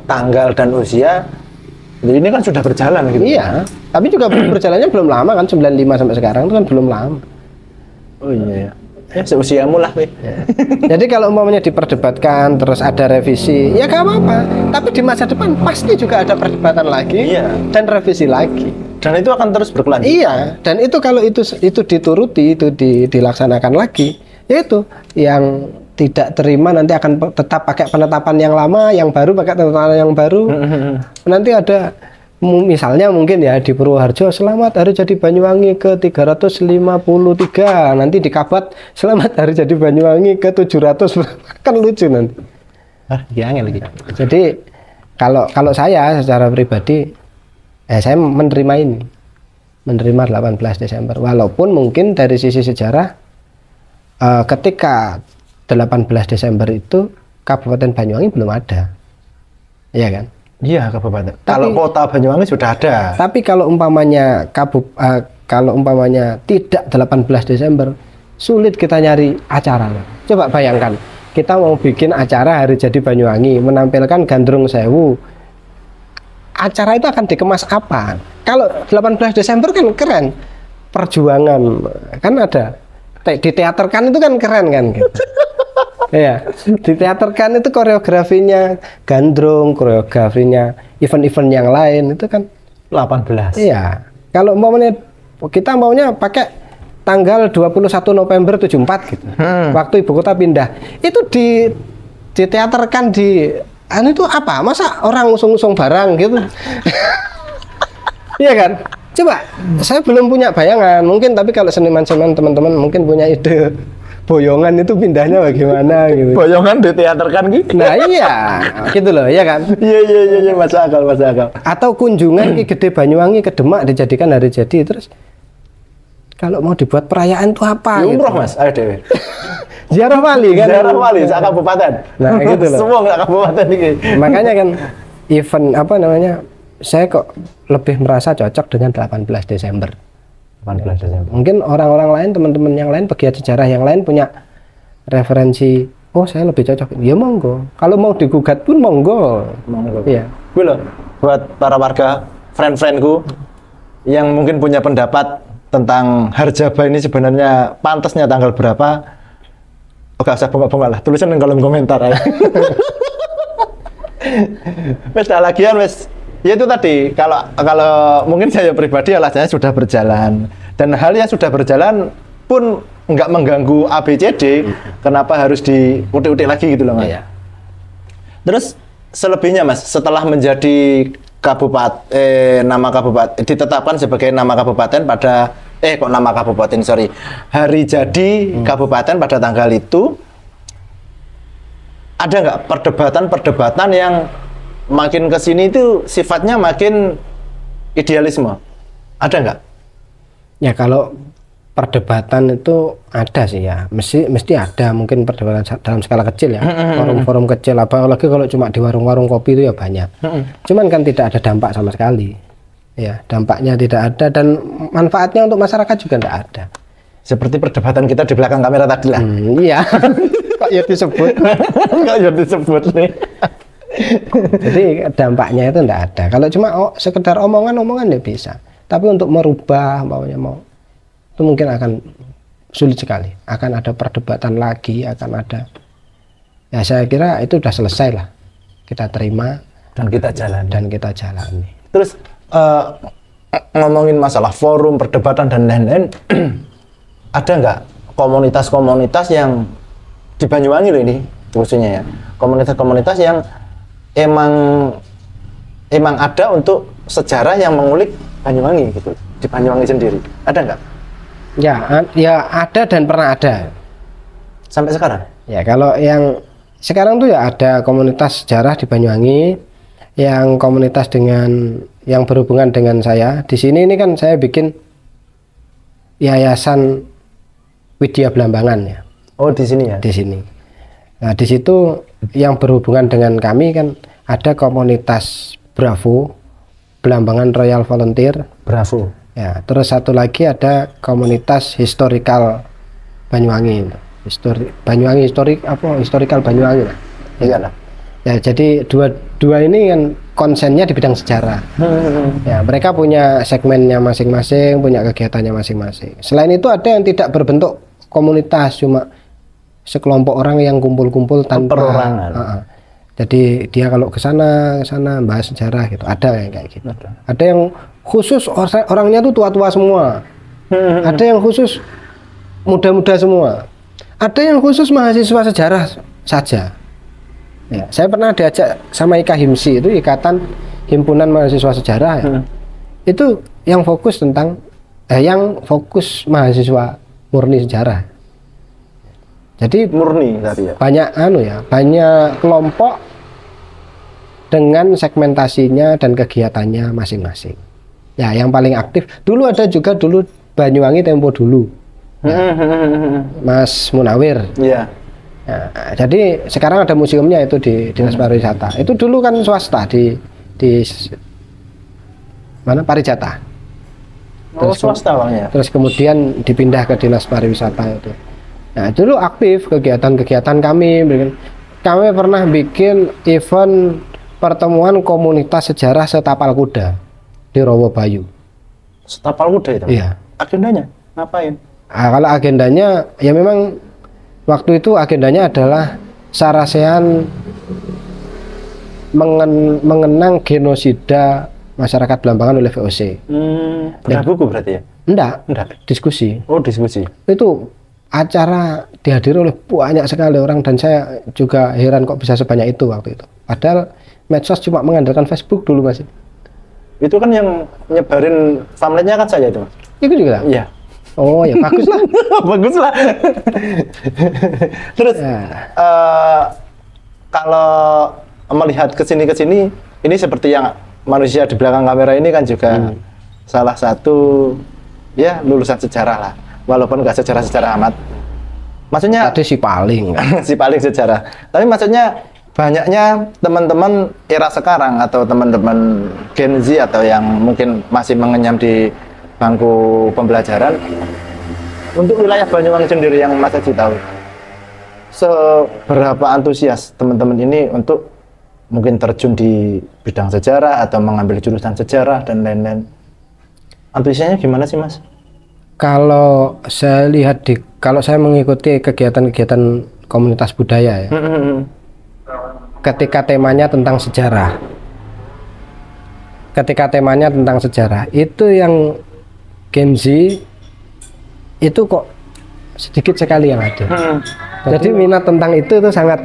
tanggal dan usia, ini kan sudah berjalan gitu. Iya, tapi juga berjalannya belum lama kan, 95 sampai sekarang itu kan belum lama. Oh iya ya. Ya seusiamu lah, ya. Jadi kalau umpamanya diperdebatkan terus ada revisi, ya gak apa-apa. Tapi di masa depan pasti juga ada perdebatan lagi dan revisi lagi. Dan itu akan terus berkelanjutan. Iya, dan itu kalau itu dituruti, itu dilaksanakan lagi, yaitu yang tidak terima nanti akan tetap pakai penetapan yang lama, yang baru pakai penetapan yang baru. Nanti ada misalnya mungkin ya di Purwoharjo selamat hari jadi Banyuwangi ke 353, nanti di Kabat selamat hari jadi Banyuwangi ke 700, kan lucu nanti. Lagi. Jadi kalau saya secara pribadi saya menerima 18 Desember walaupun mungkin dari sisi sejarah ketika 18 Desember itu Kabupaten Banyuwangi belum ada, iya kan? Iya, kabupaten. Kalau kota Banyuwangi sudah ada. Tapi kalau umpamanya tidak 18 Desember, sulit kita nyari acara. Coba bayangkan, kita mau bikin acara hari jadi Banyuwangi, menampilkan Gandrung Sewu. Acara itu akan dikemas apa? Kalau 18 Desember kan keren, perjuangan kan ada. Diteaterkan itu kan keren kan gitu. Iya, diteaterkan itu koreografinya Gandrung, koreografinya event-event yang lain itu kan 18. Iya. Kalau kita maunya pakai tanggal 21 November 74 gitu. Waktu ibu kota pindah. Itu diteaterkan di anu itu apa? Masa orang ngusung-ngusung barang gitu? Iya kan? Coba, saya belum punya bayangan. Mungkin tapi kalau seniman-seniman teman-teman mungkin punya ide. Boyongan itu pindahnya bagaimana gitu. Boyongan diteaterkan gitu. Nah iya, gitu loh, iya kan? Iya, masuk akal. Atau kunjungan ke Gede Banyuwangi ke Demak dijadikan hari jadi, terus kalau mau dibuat perayaan itu apa? Ya, umroh gitu. Mas, ayo dewe. Ziarah wali kan? Ziarah wali, sak kabupaten. Nah gitu loh. Semua nggak kabupaten ini. Makanya kan event apa namanya? Saya kok lebih merasa cocok dengan 18 Desember. 18 Desember. Mungkin orang-orang lain, teman-teman yang lain, pegiat sejarah yang lain punya referensi. Oh, saya lebih cocok. Ya monggo. Kalau mau digugat pun monggo. Iya. Gue loh, buat para warga, friend-friendku yang mungkin punya pendapat tentang Harjaba ini sebenarnya pantasnya tanggal berapa? Oh, gak usah bongkak-bongkak lah. Tulisan di kolom komentar aja. Wes lagian wes. Ya itu tadi, kalau mungkin saya pribadi alasannya sudah berjalan, dan hal yang sudah berjalan pun nggak mengganggu ABCD, kenapa harus diutik-utik lagi gitu loh Mas. Iya. Terus selebihnya Mas, setelah menjadi nama kabupaten ditetapkan sebagai nama kabupaten pada hari jadi kabupaten pada tanggal itu, ada nggak perdebatan yang makin kesini itu sifatnya makin idealisme? Ada nggak? Ya kalau perdebatan itu ada sih ya, mesti ada. Mungkin perdebatan dalam skala kecil ya, forum-forum kecil, apalagi kalau cuma di warung-warung kopi itu ya banyak. Cuman kan tidak ada dampak sama sekali. Ya, dampaknya tidak ada dan manfaatnya untuk masyarakat juga tidak ada. Seperti perdebatan kita di belakang kamera tadi lah. Iya. Kok ya disebut? Kok ya disebut nih? Jadi dampaknya itu tidak ada. Kalau cuma sekedar omongan-omongan ya bisa. Tapi untuk merubah, itu mungkin akan sulit sekali. Akan ada perdebatan lagi, akan ada. Ya saya kira itu sudah selesai lah. Kita terima dan kita jalani. Terus ngomongin masalah forum, perdebatan dan lain-lain, ada nggak komunitas-komunitas yang di Banyuwangi loh ini khususnya ya, komunitas-komunitas yang emang ada untuk sejarah yang mengulik Banyuwangi gitu, di Banyuwangi sendiri, ada nggak? Ya ada dan pernah ada sampai sekarang. Ya kalau yang sekarang tuh ya ada komunitas sejarah di Banyuwangi, yang komunitas yang berhubungan dengan saya di sini. Ini kan saya bikin yayasan Widya Blambangan ya. Oh di sini ya? Di sini. Nah di situ yang berhubungan dengan kami kan ada komunitas Bravo, Blambangan Royal Volunteer. Bravo. Ya, terus satu lagi ada komunitas historikal Banyuwangi. Banyuwangi historikal Banyuwangi lah. Iya lah. Ya jadi dua ini kan konsennya di bidang sejarah. Ya mereka punya segmennya masing-masing, punya kegiatannya masing-masing. Selain itu ada yang tidak berbentuk komunitas, cuma sekelompok orang yang kumpul-kumpul tanpa perorangan. Jadi dia kalau ke sana bahas sejarah gitu. Ada yang kayak gitu. Ada yang khusus orangnya tuh tua-tua semua. Ada yang khusus muda-muda semua. Ada yang khusus mahasiswa sejarah saja. Ya, saya pernah diajak sama IKHIMSI, itu Ikatan Himpunan Mahasiswa Sejarah ya. Itu yang fokus tentang yang fokus mahasiswa murni sejarah. Jadi murni tadi ya. Banyak kelompok dengan segmentasinya dan kegiatannya masing-masing. Ya, yang paling aktif dulu Banyuwangi Tempo dulu. Ya, Mas Munawir. Iya. Ya, jadi sekarang ada museumnya itu di Dinas Pariwisata. Itu dulu kan swasta di mana Parijata. Swasta bang ya. Terus kemudian dipindah ke Dinas Pariwisata itu. Nah dulu aktif kegiatan-kegiatan kami. Kami pernah bikin event pertemuan komunitas sejarah Setapal Kuda di Rawabayu. Setapal Kuda itu? Iya. Agendanya ngapain? Nah, kalau agendanya ya memang waktu itu agendanya adalah Sarasehan mengenang genosida masyarakat Blambangan oleh VOC. Buku berarti ya? Enggak, diskusi. Oh, diskusi. Itu acara dihadiri oleh banyak sekali orang dan saya juga heran kok bisa sebanyak itu waktu itu. Padahal medsos cuma mengandalkan Facebook dulu Mas. Itu kan yang nyebarin pamfletnya kan saya itu Mas. Itu juga? Iya. Oh ya bagus lah. Bagus lah. Terus kalau melihat kesini ini seperti yang manusia di belakang kamera ini kan juga salah satu ya lulusan sejarah lah, walaupun nggak sejarah amat. Maksudnya tadi si paling si paling sejarah. Tapi maksudnya banyaknya teman-teman era sekarang atau teman-teman Gen Z atau yang mungkin masih mengenyam di bangku pembelajaran, untuk wilayah Banyuwangi sendiri yang Mas Haji tahu, seberapa antusias teman-teman ini untuk mungkin terjun di bidang sejarah atau mengambil jurusan sejarah dan lain-lain? Antusiasnya gimana sih Mas? Kalau saya lihat kalau saya mengikuti kegiatan-kegiatan komunitas budaya ya, ketika temanya tentang sejarah, itu yang Gen Z itu kok sedikit sekali yang ada. Jadi minat tentang itu sangat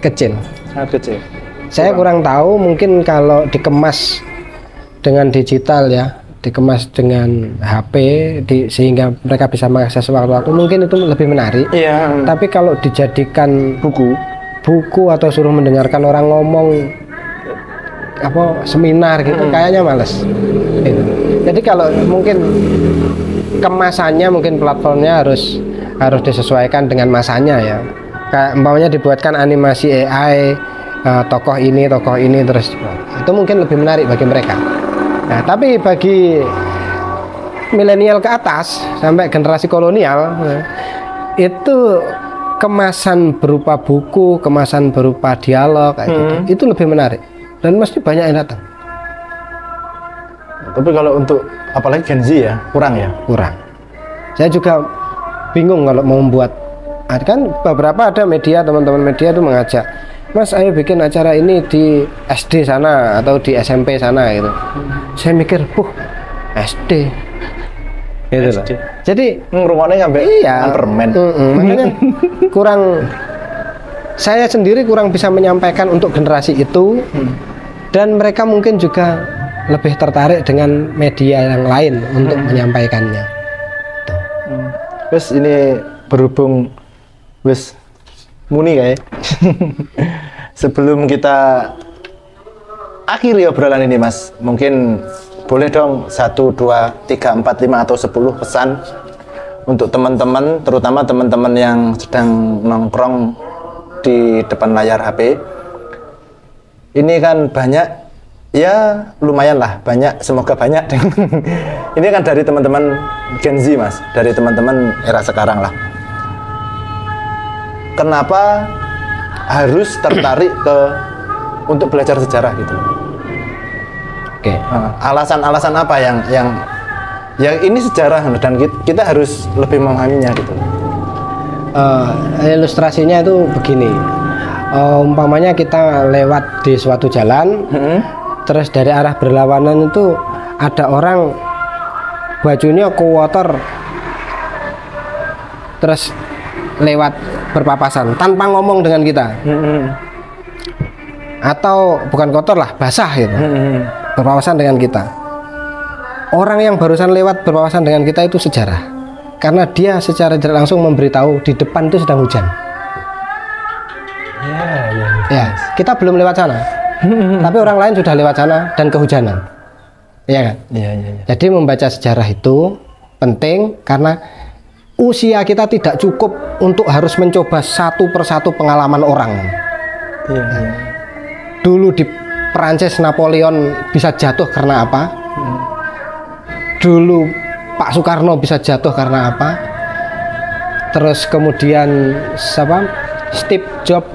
kecil. Sangat kecil. Saya kurang tahu, mungkin kalau dikemas dengan digital ya, dikemas dengan HP sehingga mereka bisa mengakses waktu-waktu, mungkin itu lebih menarik. Iya. Tapi kalau dijadikan buku atau suruh mendengarkan orang ngomong apa seminar gitu, kayaknya males. Gitu. Jadi kalau mungkin kemasannya, mungkin platformnya harus disesuaikan dengan masanya ya. Kayak umpamanya dibuatkan animasi AI, tokoh ini terus itu mungkin lebih menarik bagi mereka. Nah, tapi bagi milenial ke atas sampai generasi kolonial itu kemasan berupa buku, kemasan berupa dialog kayak gitu, itu lebih menarik dan mesti banyak yang datang. Tapi kalau untuk apalagi Gen Z ya kurang. Saya juga bingung kalau mau membuat, kan beberapa ada media, teman-teman media itu mengajak, Mas ayo bikin acara ini di SD sana atau di SMP sana gitu. Saya mikir, SD gitu loh. Jadi rumahnya sampai permen. Makanya saya sendiri kurang bisa menyampaikan untuk generasi itu, dan mereka mungkin juga lebih tertarik dengan media yang lain untuk menyampaikannya. Terus ini berhubung muni kayak sebelum kita akhiri obrolan ini Mas, mungkin boleh dong 1, 2, 3, 4, 5 atau 10 pesan untuk teman-teman, terutama teman-teman yang sedang nongkrong di depan layar HP. Ini kan banyak, ya lumayan lah banyak, semoga banyak. Ini kan dari teman-teman Gen Z Mas, dari teman-teman era sekarang lah. Kenapa harus tertarik untuk belajar sejarah gitu? Oke. Alasan-alasan apa yang ini sejarah dan kita harus lebih memahaminya gitu? Ilustrasinya itu begini. Umpamanya kita lewat di suatu jalan, terus dari arah berlawanan itu ada orang bajunya kotor, terus lewat berpapasan tanpa ngomong dengan kita, atau bukan kotor lah, basah gitu, berpapasan dengan kita. Orang yang barusan lewat berpapasan dengan kita itu sejarah, karena dia secara tidak langsung memberitahu di depan itu sedang hujan. Ya, kita belum lewat sana, tapi orang lain sudah lewat sana dan kehujanan, ya kan? Iya. Jadi membaca sejarah itu penting karena usia kita tidak cukup untuk harus mencoba satu persatu pengalaman orang. Dulu di Perancis Napoleon bisa jatuh karena apa? Dulu Pak Soekarno bisa jatuh karena apa? Terus kemudian Steve Jobs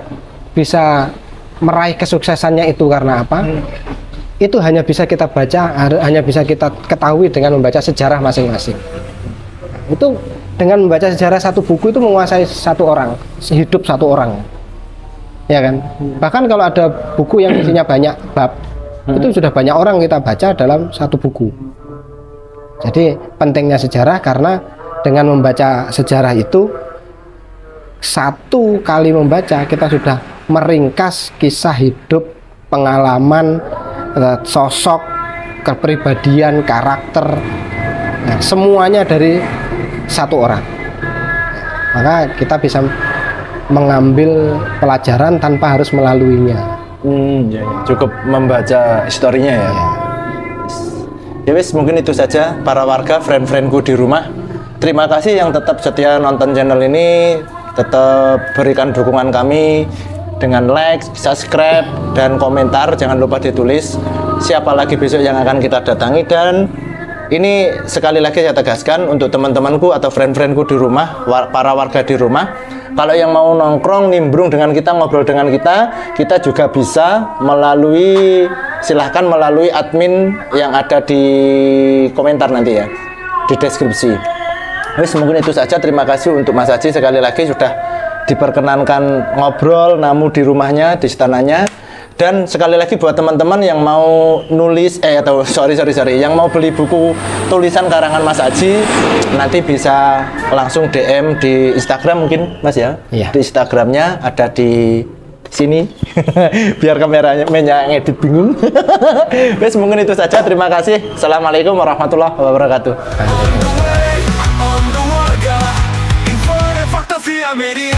bisa meraih kesuksesannya itu karena apa? Itu hanya bisa kita baca, hanya bisa kita ketahui dengan membaca sejarah masing-masing. Itu dengan membaca sejarah satu buku itu menguasai satu orang, hidup satu orang, ya kan? Bahkan kalau ada buku yang isinya banyak bab, itu sudah banyak orang kita baca dalam satu buku. Jadi pentingnya sejarah karena dengan membaca sejarah itu satu kali membaca kita sudah meringkas kisah hidup, pengalaman, sosok, kepribadian, karakter, nah, semuanya dari satu orang. Maka kita bisa mengambil pelajaran tanpa harus melaluinya. Ya, cukup membaca historinya ya. Ya wis, mungkin itu saja para warga, friend-friendku di rumah. Terima kasih yang tetap setia nonton channel ini, tetap berikan dukungan kami dengan like, subscribe, dan komentar. Jangan lupa ditulis siapa lagi besok yang akan kita datangi. Dan ini sekali lagi saya tegaskan untuk teman-temanku atau friend-friendku di rumah, para warga di rumah, kalau yang mau nongkrong, nimbrung dengan kita, ngobrol dengan kita juga bisa silahkan melalui admin yang ada di komentar nanti ya, di deskripsi. Wis, mungkin itu saja. Terima kasih untuk Mas Haji sekali lagi sudah diperkenankan ngobrol namu di rumahnya, di istananya. Dan sekali lagi buat teman-teman yang mau nulis yang mau beli buku tulisan karangan Mas Haji, nanti bisa langsung DM di Instagram mungkin Mas ya. Iya. Di Instagramnya ada di sini. Biar kameranya ngedit bingung. Wes, mungkin itu saja. Terima kasih. Assalamualaikum warahmatullahi wabarakatuh. On the Warga, info dan fakta via media.